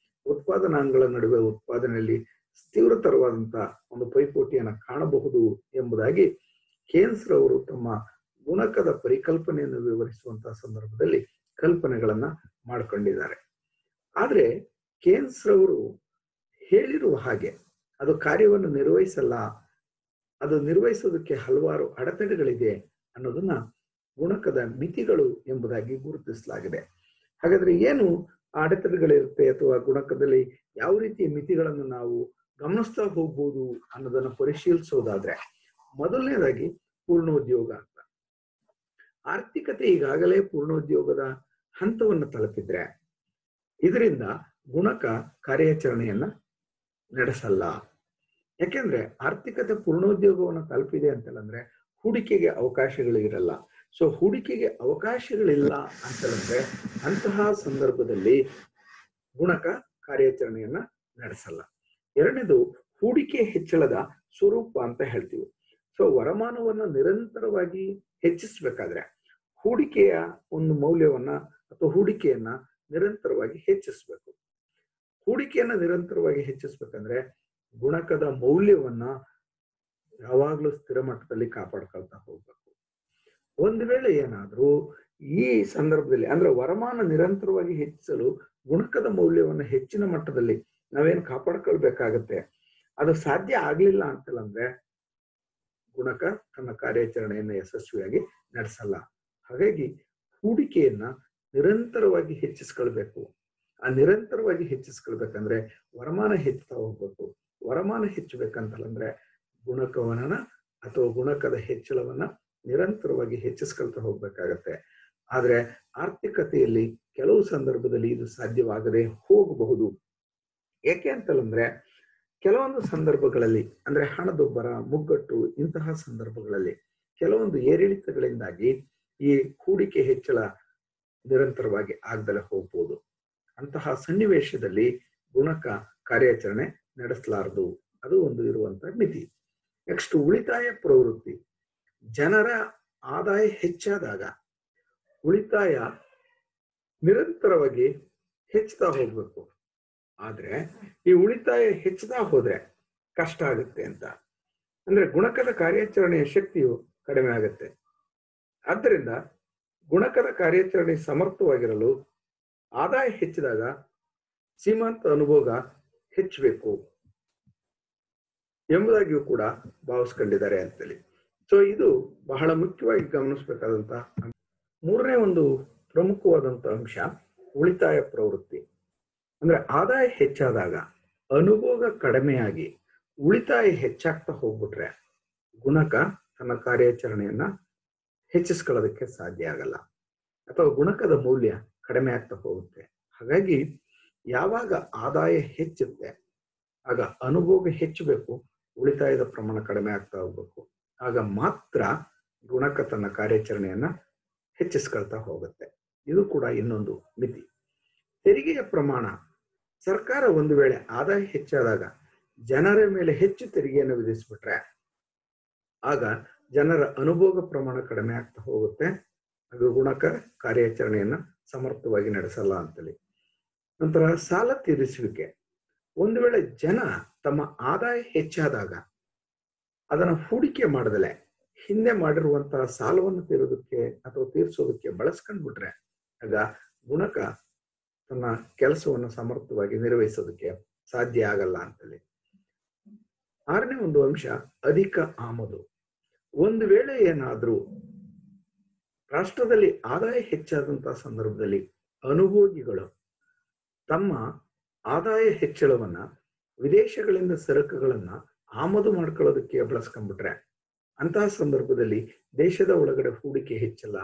ಉತ್ಪಾದನಾಂಗಗಳ ನಡುವೆ ಉತ್ಪಾದನೆಯಲ್ಲಿ ತೀವ್ರತರವಾದಂತಹ ಒಂದು ಪೈಪೋಟಿಯನ್ನು ಕಾಣಬಹುದು ಎಂಬುದಾಗಿ ಕೇನ್ಸ್ ರವರು ತಮ್ಮ ಗುಣಕದ ಪರಿಕಲ್ಪನೆಯನ್ನು ವಿವರಿಸುವಂತಹ ಸಂದರ್ಭದಲ್ಲಿ ಕಲ್ಪನೆಗಳನ್ನ ಮಾಡ್ಕೊಂಡಿದ್ದಾರೆ. ಆದ್ರೆ ಕೇನ್ಸ್ ರವರು ಹೇಳಿರುವ ಹಾಗೆ ಅದು ಕಾರ್ಯವನ್ನು ನಿರ್ವಹಿಸಲ್ಲ ಅದು ನಿರ್ವಹಿಸೋದಕ್ಕೆ ಹಲವಾರು ಅಡೆತಡೆಗಳಿದೆ ಅನ್ನೋದನ್ನ ಗುಣಕದ ಮಿತಿಗಳು ಎಂಬುದಾಗಿ ಗುರುತಿಸಲಾಗಿದೆ. ಹಾಗಾದ್ರೆ ಏನು ಆ ಅಡೆತಡೆಗಳಿರುತ್ತೆ ಅಥವಾ ಗುಣಕದಲ್ಲಿ ಯಾವ ರೀತಿಯ ಮಿತಿಗಳನ್ನು ನಾವು ಗಮನಿಸ್ತಾ ಹೋಗ್ಬೋದು ಅನ್ನೋದನ್ನ ಪರಿಶೀಲಿಸೋದಾದ್ರೆ, ಮೊದಲನೇದಾಗಿ ಪೂರ್ಣೋದ್ಯೋಗ ಅಂತ. ಆರ್ಥಿಕತೆ ಈಗಾಗಲೇ ಪೂರ್ಣೋದ್ಯೋಗದ ಹಂತವನ್ನು ತಲುಪಿದ್ರೆ ಇದರಿಂದ ಗುಣಕ ಕಾರ್ಯಾಚರಣೆಯನ್ನ ನಡೆಸಲ್ಲ. ಯಾಕೆಂದ್ರೆ ಆರ್ಥಿಕತೆ ಪೂರ್ಣೋದ್ಯೋಗವನ್ನು ತಲುಪಿದೆ ಅಂತಂದ್ರೆ ಹೂಡಿಕೆಗೆ ಅವಕಾಶಗಳಿರಲ್ಲ. ಸೊ ಹೂಡಿಕೆಗೆ ಅವಕಾಶಗಳಿಲ್ಲ ಅಂತಂದ್ರೆ ಅಂತಹ ಸಂದರ್ಭದಲ್ಲಿ ಗುಣಕ ಕಾರ್ಯಾಚರಣೆಯನ್ನ ನಡೆಸಲ್ಲ. ಎರಡನೇದು ಹೂಡಿಕೆ ಹೆಚ್ಚಳದ ಸ್ವರೂಪ ಅಂತ ಹೇಳ್ತೀವಿ. ಸೊ ವರಮಾನವನ್ನ ನಿರಂತರವಾಗಿ ಹೆಚ್ಚಿಸಬೇಕಾದ್ರೆ ಹೂಡಿಕೆಯ ಒಂದು ಮೌಲ್ಯವನ್ನ ಅಥವಾ ಹೂಡಿಕೆಯನ್ನ ನಿರಂತರವಾಗಿ ಹೆಚ್ಚಿಸಬೇಕು. ಹೂಡಿಕೆಯನ್ನ ನಿರಂತರವಾಗಿ ಹೆಚ್ಚಿಸ್ಬೇಕಂದ್ರೆ ಗುಣಕದ ಮೌಲ್ಯವನ್ನ ಯಾವಾಗ್ಲೂ ಸ್ಥಿರ ಮಟ್ಟದಲ್ಲಿ ಕಾಪಾಡ್ಕೊಳ್ತಾ ಹೋಗ್ಬೇಕು. ಒಂದು ವೇಳೆ ಏನಾದ್ರೂ ಈ ಸಂದರ್ಭದಲ್ಲಿ ಅಂದ್ರೆ ವರಮಾನ ನಿರಂತರವಾಗಿ ಹೆಚ್ಚಿಸಲು ಗುಣಕದ ಮೌಲ್ಯವನ್ನ ಹೆಚ್ಚಿನ ಮಟ್ಟದಲ್ಲಿ ನಾವೇನ್ ಕಾಪಾಡ್ಕೊಳ್ಬೇಕಾಗತ್ತೆ, ಅದು ಸಾಧ್ಯ ಆಗ್ಲಿಲ್ಲ ಅಂತಂದ್ರೆ ಗುಣಕ ತನ್ನ ಕಾರ್ಯಾಚರಣೆಯನ್ನ ಯಶಸ್ವಿಯಾಗಿ ನಡೆಸಲ್ಲ. ಹಾಗಾಗಿ ಹೂಡಿಕೆಯನ್ನ ನಿರಂತರವಾಗಿ ಹೆಚ್ಚಿಸ್ಕೊಳ್ಬೇಕು. ಆ ನಿರಂತರವಾಗಿ ಹೆಚ್ಚಿಸ್ಕೊಳ್ಬೇಕಂದ್ರೆ ವರಮಾನ ಹೆಚ್ಚುತ್ತಾ ಹೋಗ್ಬೇಕು. ವರಮಾನ ಹೆಚ್ಚಬೇಕಂತಂದ್ರೆ ಗುಣಕವನ್ನ ಅಥವಾ ಗುಣಕದ ಹೆಚ್ಚಳವನ್ನ ನಿರಂತರವಾಗಿ ಹೆಚ್ಚಿಸ್ಕೊಳ್ತಾ ಹೋಗ್ಬೇಕಾಗತ್ತೆ. ಆದ್ರೆ ಆರ್ಥಿಕತೆಯಲ್ಲಿ ಕೆಲವು ಸಂದರ್ಭದಲ್ಲಿ ಇದು ಸಾಧ್ಯವಾಗದೆ ಹೋಗಬಹುದು. ಏಕೆ ಅಂತಂದ್ರೆ ಕೆಲವೊಂದು ಸಂದರ್ಭಗಳಲ್ಲಿ ಅಂದ್ರೆ ಹಣದುಬ್ಬರ, ಮುಗ್ಗಟ್ಟು, ಇಂತಹ ಸಂದರ್ಭಗಳಲ್ಲಿ ಕೆಲವೊಂದು ಏರಿಳಿತಗಳಿಂದಾಗಿ ಈ ಹೂಡಿಕೆ ಹೆಚ್ಚಳ ನಿರಂತರವಾಗಿ ಆಗದಲ್ಲೇ ಹೋಗ್ಬೋದು. ಅಂತಹ ಸನ್ನಿವೇಶದಲ್ಲಿ ಗುಣಕ ಕಾರ್ಯಾಚರಣೆ ನಡೆಸಲಾರದು. ಅದು ಒಂದು ಇರುವಂತಹ ಮಿತಿ. ನೆಕ್ಸ್ಟ್ ಉಳಿತಾಯ ಪ್ರವೃತ್ತಿ. ಜನರ ಆದಾಯ ಹೆಚ್ಚಾದಾಗ ಉಳಿತಾಯ ನಿರಂತರವಾಗಿ ಹೆಚ್ಚುತ್ತಾ ಹೋಗ್ಬೇಕು. ಆದ್ರೆ ಈ ಉಳಿತಾಯ ಹೆಚ್ಚುತ್ತಾ ಹೋದ್ರೆ ಕಷ್ಟ ಆಗುತ್ತೆ ಅಂತ ಅಂದ್ರೆ ಗುಣಕದ ಕಾರ್ಯಾಚರಣೆಯ ಶಕ್ತಿಯು ಕಡಿಮೆ ಆಗುತ್ತೆ. ಆದ್ದರಿಂದ ಗುಣಕದ ಕಾರ್ಯಾಚರಣೆ ಸಮರ್ಥವಾಗಿರಲು ಆದಾಯ ಹೆಚ್ಚಿದಾಗ ಸೀಮಾಂತ ಅನುಭೋಗ ಹೆಚ್ಚಬೇಕು ಎಂಬುದಾಗಿಯೂ ಕೂಡ ಭಾವಿಸ್ಕೊಂಡಿದ್ದಾರೆ ಅಂತೇಳಿ. ಸೊ ಇದು ಬಹಳ ಮುಖ್ಯವಾಗಿ ಗಮನಿಸಬೇಕಾದಂತಹ ಮೂರನೇ ಒಂದು ಪ್ರಮುಖವಾದಂತ ಅಂಶ ಉಳಿತಾಯ ಪ್ರವೃತ್ತಿ. ಅಂದ್ರೆ ಆದಾಯ ಹೆಚ್ಚಾದಾಗ ಅನುಭೋಗ ಕಡಿಮೆಯಾಗಿ ಉಳಿತಾಯ ಹೆಚ್ಚಾಗ್ತಾ ಹೋಗ್ಬಿಟ್ರೆ ಗುಣಕ ತನ್ನ ಕಾರ್ಯಾಚರಣೆಯನ್ನ ಹೆಚ್ಚಿಸ್ಕೊಳ್ಳೋದಕ್ಕೆ ಸಾಧ್ಯ ಆಗಲ್ಲ ಅಥವಾ ಗುಣಕದ ಮೌಲ್ಯ ಕಡಿಮೆ ಆಗ್ತಾ ಹೋಗುತ್ತೆ. ಹಾಗಾಗಿ ಯಾವಾಗ ಆದಾಯ ಹೆಚ್ಚುತ್ತೆ ಆಗ ಅನುಭೋಗ ಹೆಚ್ಚಬೇಕು, ಉಳಿತಾಯದ ಪ್ರಮಾಣ ಕಡಿಮೆ ಆಗ್ತಾ ಹೋಗ್ಬೇಕು. ಆಗ ಮಾತ್ರ ಗುಣಕ ತನ್ನ ಕಾರ್ಯಾಚರಣೆಯನ್ನ ಹೆಚ್ಚಿಸ್ಕೊಳ್ತಾ ಹೋಗುತ್ತೆ. ಇದು ಕೂಡ ಇನ್ನೊಂದು ಮಿತಿ. ತೆರಿಗೆಯ ಪ್ರಮಾಣ. ಸರ್ಕಾರ ಒಂದು ವೇಳೆ ಆದಾಯ ಹೆಚ್ಚಾದಾಗ ಜನರ ಮೇಲೆ ಹೆಚ್ಚು ತೆರಿಗೆಯನ್ನು ವಿಧಿಸ್ಬಿಟ್ರೆ ಆಗ ಜನರ ಅನುಭೋಗ ಪ್ರಮಾಣ ಕಡಿಮೆ ಆಗ್ತಾ ಹೋಗುತ್ತೆ. ಅದು ಗುಣಕ ಕಾರ್ಯಾಚರಣೆಯನ್ನ ಸಮರ್ಥವಾಗಿ ನಡೆಸಲ್ಲ ಅಂತೇಳಿ. ನಂತರ ಸಾಲ ತೀರಿಸುವಿಕೆ. ಒಂದು ವೇಳೆ ಜನ ತಮ್ಮ ಆದಾಯ ಹೆಚ್ಚಾದಾಗ ಅದನ್ನ ಹೂಡಿಕೆ ಮಾಡದಲೆ ಹಿಂದೆ ಮಾಡಿರುವಂತಹ ಸಾಲವನ್ನು ತೀರೋದಕ್ಕೆ ಅಥವಾ ತೀರಿಸೋದಕ್ಕೆ ಬಳಸ್ಕೊಂಡ್ಬಿಟ್ರೆ ಆಗ ಗುಣಕ ತನ್ನ ಕೆಲಸವನ್ನು ಸಮರ್ಥವಾಗಿ ನಿರ್ವಹಿಸೋದಕ್ಕೆ ಸಾಧ್ಯ ಆಗಲ್ಲ ಅಂತೇಳಿ. ಆರನೇ ಒಂದು ಅಂಶ ಅಧಿಕ ಆಮದು. ಒಂದು ವೇಳೆ ಏನಾದ್ರೂ ರಾಷ್ಟ್ರದಲ್ಲಿ ಆದಾಯ ಹೆಚ್ಚಾದಂತಹ ಸಂದರ್ಭದಲ್ಲಿ ಅನುಭೋಗಿಗಳು ತಮ್ಮ ಆದಾಯ ಹೆಚ್ಚಳವನ್ನ ವಿದೇಶಗಳಿಂದ ಸರಕುಗಳನ್ನ ಆಮದು ಮಾಡ್ಕೊಳ್ಳೋದಕ್ಕೆ ಬಳಸ್ಕೊಂಡ್ಬಿಟ್ರೆ ಅಂತಹ ಸಂದರ್ಭದಲ್ಲಿ ದೇಶದ ಒಳಗಡೆ ಹೂಡಿಕೆ ಹೆಚ್ಚಲ್ಲ.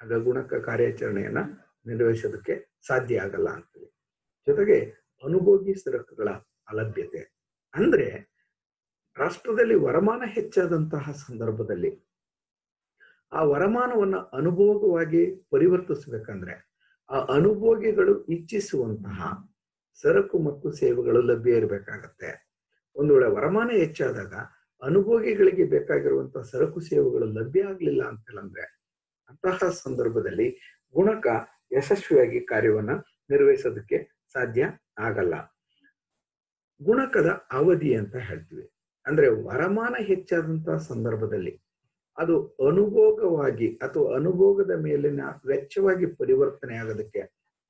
ಆಗ ಗುಣಕ ಕಾರ್ಯಾಚರಣೆಯನ್ನ ನಿರ್ವಹಿಸೋದಕ್ಕೆ ಸಾಧ್ಯ ಆಗಲ್ಲ ಅಂತೇಳಿ. ಜೊತೆಗೆ ಅನುಭೋಗಿ ಸರಕುಗಳ ಅಲಭ್ಯತೆ. ಅಂದ್ರೆ ರಾಷ್ಟ್ರದಲ್ಲಿ ವರಮಾನ ಹೆಚ್ಚಾದಂತಹ ಸಂದರ್ಭದಲ್ಲಿ ಆ ವರಮಾನವನ್ನ ಅನುಭೋಗವಾಗಿ ಪರಿವರ್ತಿಸ್ಬೇಕಂದ್ರೆ ಆ ಅನುಭೋಗಿಗಳು ಇಚ್ಛಿಸುವಂತಹ ಸರಕು ಮತ್ತು ಸೇವೆಗಳು ಲಭ್ಯ ಇರಬೇಕಾಗತ್ತೆ. ಒಂದು ವೇಳೆ ವರಮಾನ ಹೆಚ್ಚಾದಾಗ ಅನುಭೋಗಿಗಳಿಗೆ ಬೇಕಾಗಿರುವಂತಹ ಸರಕು ಸೇವೆಗಳು ಲಭ್ಯ ಆಗ್ಲಿಲ್ಲ ಅಂತಂದ್ರೆ ಅಂತಹ ಸಂದರ್ಭದಲ್ಲಿ ಗುಣಕ ಯಶಸ್ವಿಯಾಗಿ ಕಾರ್ಯವನ್ನ ನಿರ್ವಹಿಸೋದಕ್ಕೆ ಸಾಧ್ಯ ಆಗಲ್ಲ. ಗುಣಕದ ಅವಧಿ ಅಂತ ಹೇಳ್ತೀವಿ. ಅಂದ್ರೆ ವರಮಾನ ಹೆಚ್ಚಾದಂತಹ ಸಂದರ್ಭದಲ್ಲಿ ಅದು ಅನುಭೋಗವಾಗಿ ಅಥವಾ ಅನುಭೋಗದ ಮೇಲಿನ ವೆಚ್ಚವಾಗಿ ಪರಿವರ್ತನೆ ಆಗೋದಕ್ಕೆ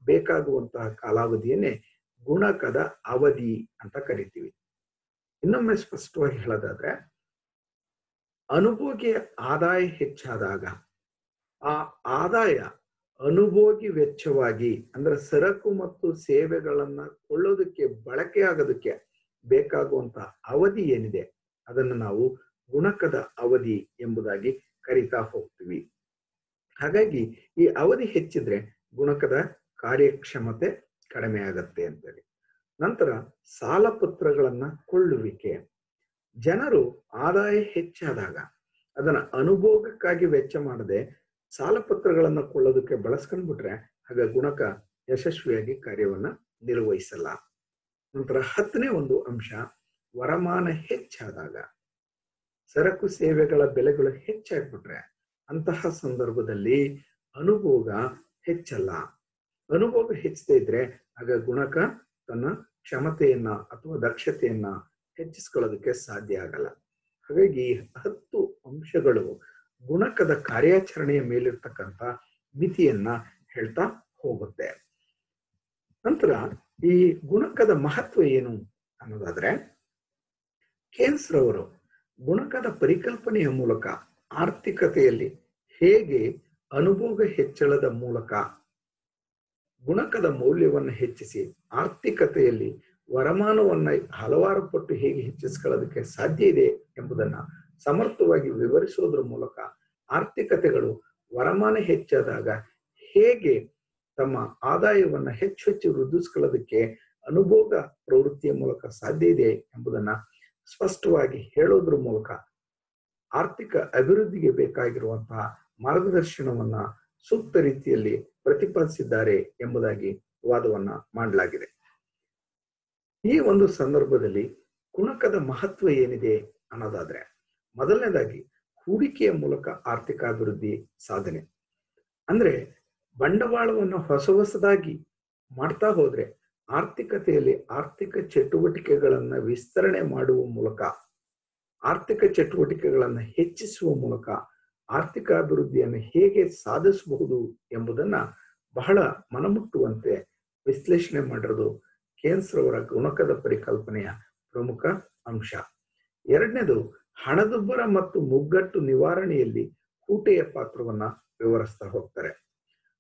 ಬೇಕಾಗುವಂತಹ ಕಾಲಾವಧಿಯನ್ನೇ ಗುಣಕದ ಅವಧಿ ಅಂತ ಕರಿತೀವಿ. ಇನ್ನೊಮ್ಮೆ ಸ್ಪಷ್ಟವಾಗಿ ಹೇಳೋದಾದ್ರೆ ಅನುಭೋಗಿಯ ಆದಾಯ ಹೆಚ್ಚಾದಾಗ ಆ ಆದಾಯ ಅನುಭೋಗಿ ವೆಚ್ಚವಾಗಿ ಅಂದ್ರೆ ಸರಕು ಮತ್ತು ಸೇವೆಗಳನ್ನ ಕೊಳ್ಳೋದಕ್ಕೆ ಬಳಕೆ ಆಗೋದಕ್ಕೆ ಬೇಕಾಗುವಂತ ಅವಧಿ ಏನಿದೆ ಅದನ್ನು ನಾವು ಗುಣಕದ ಅವಧಿ ಎಂಬುದಾಗಿ ಕರಿತಾ ಹೋಗ್ತೀವಿ. ಹಾಗಾಗಿ ಈ ಅವಧಿ ಹೆಚ್ಚಿದ್ರೆ ಗುಣಕದ ಕಾರ್ಯಕ್ಷಮತೆ ಕಡಿಮೆ ಆಗತ್ತೆ ಅಂತೇಳಿ. ನಂತರ ಸಾಲ ಪತ್ರಗಳನ್ನ ಕೊಳ್ಳುವಿಕೆ. ಜನರು ಆದಾಯ ಹೆಚ್ಚಾದಾಗ ಅದನ್ನ ಅನುಭೋಗಕ್ಕಾಗಿ ವೆಚ್ಚ ಮಾಡದೆ ಸಾಲ ಪತ್ರಗಳನ್ನ ಕೊಳ್ಳೋದಕ್ಕೆ ಬಳಸ್ಕೊಂಡ್ಬಿಟ್ರೆ ಆಗ ಗುಣಕ ಯಶಸ್ವಿಯಾಗಿ ಕಾರ್ಯವನ್ನ ನಿರ್ವಹಿಸಲ್ಲ. ನಂತರ 10ನೇ ಒಂದು ಅಂಶ, ವರಮಾನ ಹೆಚ್ಚಾದಾಗ. ಸರಕು ಸೇವೆಗಳ ಬೆಲೆಗಳು ಹೆಚ್ಚಾಗ್ಬಿಟ್ರೆ ಅಂತಹ ಸಂದರ್ಭದಲ್ಲಿ ಅನುಭೋಗ ಹೆಚ್ಚಲ್ಲ. ಅನುಭೋಗ ಹೆಚ್ಚದೇ ಇದ್ರೆ ಆಗ ಗುಣಕ ತನ್ನ ಕ್ಷಮತೆಯನ್ನ ಅಥವಾ ದಕ್ಷತೆಯನ್ನ ಹೆಚ್ಚಿಸ್ಕೊಳ್ಳೋದಕ್ಕೆ ಸಾಧ್ಯ ಆಗಲ್ಲ. ಹಾಗಾಗಿ 10 ಅಂಶಗಳು ಗುಣಕದ ಕಾರ್ಯಾಚರಣೆಯ ಮೇಲಿರ್ತಕ್ಕಂಥ ಮಿತಿಯನ್ನ ಹೇಳ್ತಾ ಹೋಗುತ್ತೆ. ನಂತರ ಈ ಗುಣಕದ ಮಹತ್ವ ಏನು ಅನ್ನೋದಾದ್ರೆ, ಕೇನ್ಸ್ ರವರು ಗುಣಕದ ಪರಿಕಲ್ಪನೆಯ ಮೂಲಕ ಆರ್ಥಿಕತೆಯಲ್ಲಿ ಹೇಗೆ ಅನುಭೋಗ ಹೆಚ್ಚಳದ ಮೂಲಕ ಗುಣಕದ ಮೌಲ್ಯವನ್ನು ಹೆಚ್ಚಿಸಿ ಆರ್ಥಿಕತೆಯಲ್ಲಿ ವರಮಾನವನ್ನ ಹಲವಾರು ಪಟ್ಟು ಹೇಗೆ ಹೆಚ್ಚಿಸ್ಕೊಳ್ಳೋದಕ್ಕೆ ಸಾಧ್ಯ ಇದೆ ಎಂಬುದನ್ನ ಸಮರ್ಥವಾಗಿ ವಿವರಿಸೋದ್ರ ಮೂಲಕ ಆರ್ಥಿಕತೆಗಳು ವರಮಾನ ಹೆಚ್ಚಾದಾಗ ಹೇಗೆ ತಮ್ಮ ಆದಾಯವನ್ನ ಹೆಚ್ಚು ಹೆಚ್ಚು ವೃದ್ಧಿಸ್ಕೊಳ್ಳೋದಕ್ಕೆ ಅನುಭೋಗ ಪ್ರವೃತ್ತಿಯ ಮೂಲಕ ಸಾಧ್ಯ ಇದೆ ಎಂಬುದನ್ನ ಸ್ಪಷ್ಟವಾಗಿ ಹೇಳೋದ್ರ ಮೂಲಕ ಆರ್ಥಿಕ ಅಭಿವೃದ್ಧಿಗೆ ಬೇಕಾಗಿರುವಂತಹ ಮಾರ್ಗದರ್ಶನವನ್ನ ಸೂಕ್ತ ರೀತಿಯಲ್ಲಿ ಪ್ರತಿಪಾದಿಸಿದ್ದಾರೆ ಎಂಬುದಾಗಿ ವಾದವನ್ನ ಮಾಡಲಾಗಿದೆ. ಈ ಒಂದು ಸಂದರ್ಭದಲ್ಲಿ ಗುಣಕದ ಮಹತ್ವ ಏನಿದೆ ಅನ್ನೋದಾದ್ರೆ, ಮೊದಲನೇದಾಗಿ ಹೂಡಿಕೆಯ ಮೂಲಕ ಆರ್ಥಿಕ ಅಭಿವೃದ್ಧಿ ಸಾಧನೆ. ಅಂದ್ರೆ ಬಂಡವಾಳವನ್ನು ಹೊಸದಾಗಿ ಮಾಡ್ತಾ ಹೋದ್ರೆ ಆರ್ಥಿಕತೆಯಲ್ಲಿ ಆರ್ಥಿಕ ಚಟುವಟಿಕೆಗಳನ್ನ ವಿಸ್ತರಣೆ ಮಾಡುವ ಮೂಲಕ, ಆರ್ಥಿಕ ಚಟುವಟಿಕೆಗಳನ್ನ ಹೆಚ್ಚಿಸುವ ಮೂಲಕ ಆರ್ಥಿಕ ಅಭಿವೃದ್ಧಿಯನ್ನು ಹೇಗೆ ಸಾಧಿಸಬಹುದು ಎಂಬುದನ್ನ ಬಹಳ ಮನಮುಟ್ಟುವಂತೆ ವಿಶ್ಲೇಷಣೆ ಮಾಡಿರೋದು ಕೇನ್ಸ್ ರವರ ಗುಣಕದ ಪರಿಕಲ್ಪನೆಯ ಪ್ರಮುಖ ಅಂಶ. ಎರಡನೇದು, ಹಣದುಬ್ಬರ ಮತ್ತು ಮುಗ್ಗಟ್ಟು ನಿವಾರಣೆಯಲ್ಲಿ ಹೂಟೆಯ ಪಾತ್ರವನ್ನ ವಿವರಿಸ್ತಾ ಹೋಗ್ತಾರೆ.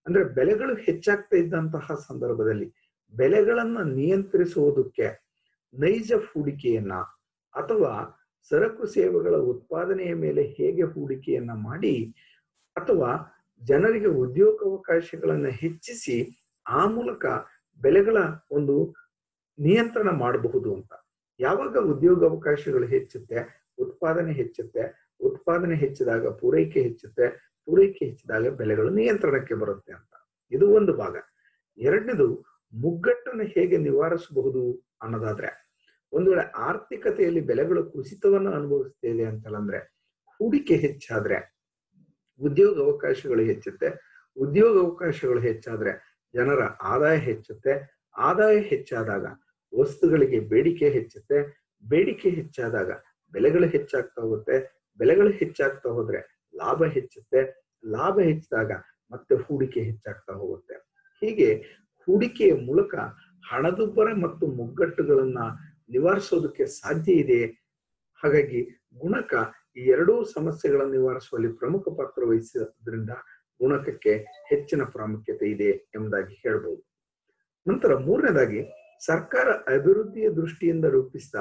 ಅಂದ್ರೆ ಬೆಲೆಗಳು ಹೆಚ್ಚಾಗ್ತಾ ಇದ್ದಂತಹ ಸಂದರ್ಭದಲ್ಲಿ ಬೆಲೆಗಳನ್ನ ನಿಯಂತ್ರಿಸುವುದಕ್ಕೆ ನೈಜ ಹೂಡಿಕೆಯನ್ನ ಅಥವಾ ಸರಕು ಸೇವೆಗಳ ಉತ್ಪಾದನೆಯ ಮೇಲೆ ಹೇಗೆ ಹೂಡಿಕೆಯನ್ನ ಮಾಡಿ ಅಥವಾ ಜನರಿಗೆ ಉದ್ಯೋಗಾವಕಾಶಗಳನ್ನ ಹೆಚ್ಚಿಸಿ ಆ ಮೂಲಕ ಬೆಲೆಗಳ ಒಂದು ನಿಯಂತ್ರಣ ಮಾಡಬಹುದು ಅಂತ. ಯಾವಾಗ ಉದ್ಯೋಗಾವಕಾಶಗಳು ಹೆಚ್ಚುತ್ತೆ, ಉತ್ಪಾದನೆ ಹೆಚ್ಚುತ್ತೆ, ಉತ್ಪಾದನೆ ಹೆಚ್ಚಿದಾಗ ಪೂರೈಕೆ ಹೆಚ್ಚುತ್ತೆ, ಪೂರೈಕೆ ಹೆಚ್ಚಿದಾಗ ಬೆಲೆಗಳು ನಿಯಂತ್ರಣಕ್ಕೆ ಬರುತ್ತೆ ಅಂತ. ಇದು ಒಂದು ಭಾಗ. ಎರಡನೇದು, ಮುಗ್ಗಟ್ಟನ್ನು ಹೇಗೆ ನಿವಾರಿಸಬಹುದು ಅನ್ನೋದಾದ್ರೆ, ಒಂದು ವೇಳೆ ಆರ್ಥಿಕತೆಯಲ್ಲಿ ಬೆಲೆಗಳು ಕುಸಿತವನ್ನು ಅನುಭವಿಸ್ತೇವೆ ಅಂತಂದ್ರೆ ಹೂಡಿಕೆ ಹೆಚ್ಚಾದ್ರೆ ಉದ್ಯೋಗ ಅವಕಾಶಗಳು ಹೆಚ್ಚುತ್ತೆ, ಉದ್ಯೋಗ ಅವಕಾಶಗಳು ಹೆಚ್ಚಾದ್ರೆ ಜನರ ಆದಾಯ ಹೆಚ್ಚುತ್ತೆ, ಆದಾಯ ಹೆಚ್ಚಾದಾಗ ವಸ್ತುಗಳಿಗೆ ಬೇಡಿಕೆ ಹೆಚ್ಚುತ್ತೆ, ಬೇಡಿಕೆ ಹೆಚ್ಚಾದಾಗ ಬೆಲೆಗಳು ಹೆಚ್ಚಾಗ್ತಾ ಹೋಗುತ್ತೆ, ಬೆಲೆಗಳು ಹೆಚ್ಚಾಗ್ತಾ ಹೋದ್ರೆ ಲಾಭ ಹೆಚ್ಚುತ್ತೆ, ಲಾಭ ಹೆಚ್ಚಿದಾಗ ಮತ್ತೆ ಹೂಡಿಕೆ ಹೆಚ್ಚಾಗ್ತಾ ಹೋಗುತ್ತೆ. ಹೀಗೆ ಹೂಡಿಕೆಯ ಮೂಲಕ ಹಣದುಬ್ಬರ ಮತ್ತು ಮುಗ್ಗಟ್ಟುಗಳನ್ನ ನಿವಾರಿಸೋದಕ್ಕೆ ಸಾಧ್ಯ ಇದೆ. ಹಾಗಾಗಿ ಗುಣಕ ಈ ಎರಡೂ ಸಮಸ್ಯೆಗಳನ್ನು ನಿವಾರಿಸುವಲ್ಲಿ ಪ್ರಮುಖ ಪಾತ್ರ ವಹಿಸೋದ್ರಿಂದ ಗುಣಕಕ್ಕೆ ಹೆಚ್ಚಿನ ಪ್ರಾಮುಖ್ಯತೆ ಇದೆ ಎಂಬುದಾಗಿ ಹೇಳ್ಬೋದು. ನಂತರ ಮೂರನೇದಾಗಿ, ಸರ್ಕಾರ ಅಭಿವೃದ್ಧಿಯ ದೃಷ್ಟಿಯಿಂದ ರೂಪಿಸಿದ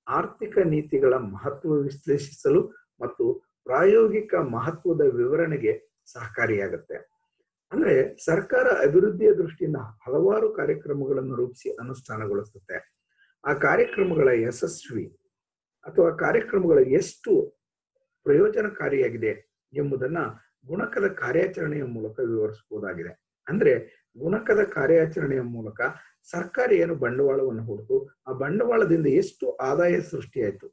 ಆರ್ಥಿಕ ನೀತಿಗಳ ಮಹತ್ವ ವಿಶ್ಲೇಷಿಸಲು ಮತ್ತು ಪ್ರಾಯೋಗಿಕ ಮಹತ್ವದ ವಿವರಣೆಗೆ ಸಹಕಾರಿಯಾಗುತ್ತೆ. ಅಂದ್ರೆ ಸರ್ಕಾರ ಅಭಿವೃದ್ಧಿಯ ದೃಷ್ಟಿಯಿಂದ ಹಲವಾರು ಕಾರ್ಯಕ್ರಮಗಳನ್ನು ರೂಪಿಸಿ ಅನುಷ್ಠಾನಗೊಳಿಸುತ್ತೆ. ಆ ಕಾರ್ಯಕ್ರಮಗಳ ಯಶಸ್ವಿ ಅಥವಾ ಕಾರ್ಯಕ್ರಮಗಳ ಎಷ್ಟು ಪ್ರಯೋಜನಕಾರಿಯಾಗಿದೆ ಎಂಬುದನ್ನ ಗುಣಕದ ಕಾರ್ಯಾಚರಣೆಯ ಮೂಲಕ ವಿವರಿಸಬಹುದಾಗಿದೆ. ಅಂದ್ರೆ ಗುಣಕದ ಕಾರ್ಯಾಚರಣೆಯ ಮೂಲಕ ಸರ್ಕಾರ ಏನು ಬಂಡವಾಳವನ್ನು ಹೂಡಿತು, ಆ ಬಂಡವಾಳದಿಂದ ಎಷ್ಟು ಆದಾಯ ಸೃಷ್ಟಿಯಾಯಿತು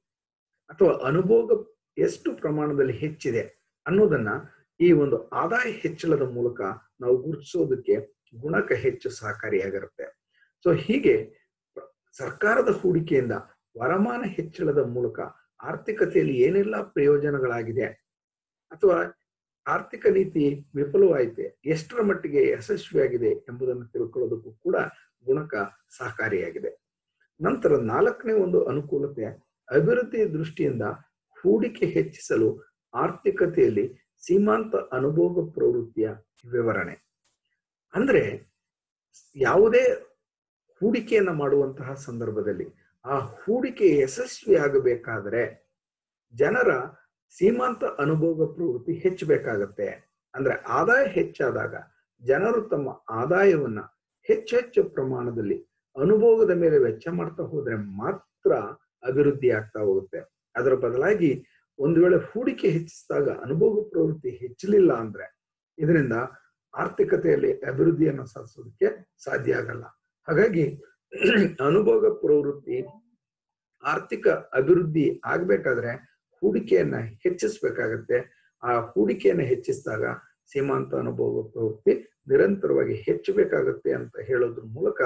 ಅಥವಾ ಅನುಭೋಗ ಎಷ್ಟು ಪ್ರಮಾಣದಲ್ಲಿ ಹೆಚ್ಚಿದೆ ಅನ್ನೋದನ್ನ ಈ ಒಂದು ಆದಾಯ ಹೆಚ್ಚಳದ ಮೂಲಕ ನಾವು ಗುರುತಿಸೋದಕ್ಕೆ ಗುಣಕ ಹೆಚ್ಚು ಸಹಕಾರಿಯಾಗಿರುತ್ತೆ. ಸೊ ಹೀಗೆ ಸರ್ಕಾರದ ಹೂಡಿಕೆಯಿಂದ ವರಮಾನ ಹೆಚ್ಚಳದ ಮೂಲಕ ಆರ್ಥಿಕತೆಯಲ್ಲಿ ಏನೆಲ್ಲ ಪ್ರಯೋಜನಗಳಾಗಿದೆ ಅಥವಾ ಆರ್ಥಿಕ ನೀತಿ ವಿಫಲವಾಯಿತೆ, ಎಷ್ಟರ ಮಟ್ಟಿಗೆ ಯಶಸ್ವಿಯಾಗಿದೆ ಎಂಬುದನ್ನು ತಿಳ್ಕೊಳ್ಳೋದಕ್ಕೂ ಕೂಡ ಗುಣಕ ಸಹಕಾರಿಯಾಗಿದೆ. ನಂತರ ನಾಲ್ಕನೇ ಒಂದು ಅನುಕೂಲತೆ, ಅಭಿವೃದ್ಧಿಯ ದೃಷ್ಟಿಯಿಂದ ಹೂಡಿಕೆ ಹೆಚ್ಚಿಸಲು ಆರ್ಥಿಕತೆಯಲ್ಲಿ ಸೀಮಾಂತ ಅನುಭೋಗ ಪ್ರವೃತ್ತಿಯ ವಿವರಣೆ. ಅಂದ್ರೆ ಯಾವುದೇ ಹೂಡಿಕೆಯನ್ನ ಮಾಡುವಂತಹ ಸಂದರ್ಭದಲ್ಲಿ ಆ ಹೂಡಿಕೆ ಯಶಸ್ವಿ ಆಗಬೇಕಾದ್ರೆ ಜನರ ಸೀಮಾಂತ ಅನುಭೋಗ ಪ್ರವೃತ್ತಿ ಹೆಚ್ಚಬೇಕಾಗತ್ತೆ. ಅಂದ್ರೆ ಆದಾಯ ಹೆಚ್ಚಾದಾಗ ಜನರು ತಮ್ಮ ಆದಾಯವನ್ನ ಹೆಚ್ಚೆಚ್ಚು ಪ್ರಮಾಣದಲ್ಲಿ ಅನುಭೋಗದ ಮೇಲೆ ವೆಚ್ಚ ಮಾಡ್ತಾ ಹೋದ್ರೆ ಮಾತ್ರ ಅಭಿವೃದ್ಧಿ ಆಗ್ತಾ ಹೋಗುತ್ತೆ. ಅದರ ಬದಲಾಗಿ ಒಂದು ವೇಳೆ ಹೂಡಿಕೆ ಹೆಚ್ಚಿಸಿದಾಗ ಅನುಭೋಗ ಪ್ರವೃತ್ತಿ ಹೆಚ್ಚಲಿಲ್ಲ ಅಂದ್ರೆ ಇದರಿಂದ ಆರ್ಥಿಕತೆಯಲ್ಲಿ ಅಭಿವೃದ್ಧಿಯನ್ನು ಸಾಧಿಸೋದಕ್ಕೆ ಸಾಧ್ಯ ಆಗಲ್ಲ. ಹಾಗಾಗಿ ಅನುಭೋಗ ಪ್ರವೃತ್ತಿ ಆರ್ಥಿಕ ಅಭಿವೃದ್ಧಿ ಆಗ್ಬೇಕಾದ್ರೆ ಹೂಡಿಕೆಯನ್ನ ಹೆಚ್ಚಿಸ್ಬೇಕಾಗತ್ತೆ. ಆ ಹೂಡಿಕೆಯನ್ನ ಹೆಚ್ಚಿಸಿದಾಗ ಸೀಮಾಂತ ಅನುಭೋಗ ಪ್ರವೃತ್ತಿ ನಿರಂತರವಾಗಿ ಹೆಚ್ಚಬೇಕಾಗತ್ತೆ ಅಂತ ಹೇಳೋದ್ರ ಮೂಲಕ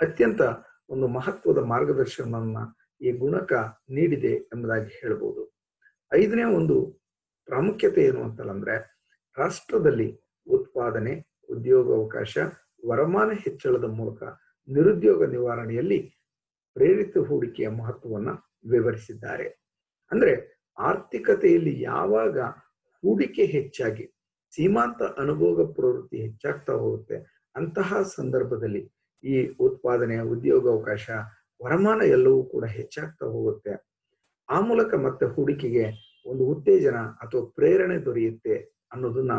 ಅತ್ಯಂತ ಒಂದು ಮಹತ್ವದ ಮಾರ್ಗದರ್ಶನವನ್ನ ಈ ಗುಣಕ ನೀಡಿದೆ ಎಂಬುದಾಗಿ ಹೇಳ್ಬೋದು. ಐದನೇ ಒಂದು ಪ್ರಾಮುಖ್ಯತೆ ಏನು ಅಂತಂದ್ರೆ ರಾಷ್ಟ್ರದಲ್ಲಿ ಉತ್ಪಾದನೆ, ಉದ್ಯೋಗಾವಕಾಶ, ವರಮಾನ ಹೆಚ್ಚಳದ ಮೂಲಕ ನಿರುದ್ಯೋಗ ನಿವಾರಣೆಯಲ್ಲಿ ಪ್ರೇರಿತ ಹೂಡಿಕೆಯ ಮಹತ್ವವನ್ನ ವಿವರಿಸಿದ್ದಾರೆ. ಅಂದ್ರೆ ಆರ್ಥಿಕತೆಯಲ್ಲಿ ಯಾವಾಗ ಹೂಡಿಕೆ ಹೆಚ್ಚಾಗಿ ಸೀಮಾಂತ ಅನುಭೋಗ ಪ್ರವೃತ್ತಿ ಹೆಚ್ಚಾಗ್ತಾ ಹೋಗುತ್ತೆ ಅಂತಹ ಸಂದರ್ಭದಲ್ಲಿ ಈ ಉತ್ಪಾದನೆ, ಉದ್ಯೋಗಾವಕಾಶ, ವರಮಾನ ಎಲ್ಲವೂ ಕೂಡ ಹೆಚ್ಚಾಗ್ತಾ ಹೋಗುತ್ತೆ. ಆ ಮೂಲಕ ಮತ್ತೆ ಹೂಡಿಕೆಗೆ ಒಂದು ಉತ್ತೇಜನ ಅಥವಾ ಪ್ರೇರಣೆ ದೊರೆಯುತ್ತೆ ಅನ್ನೋದನ್ನ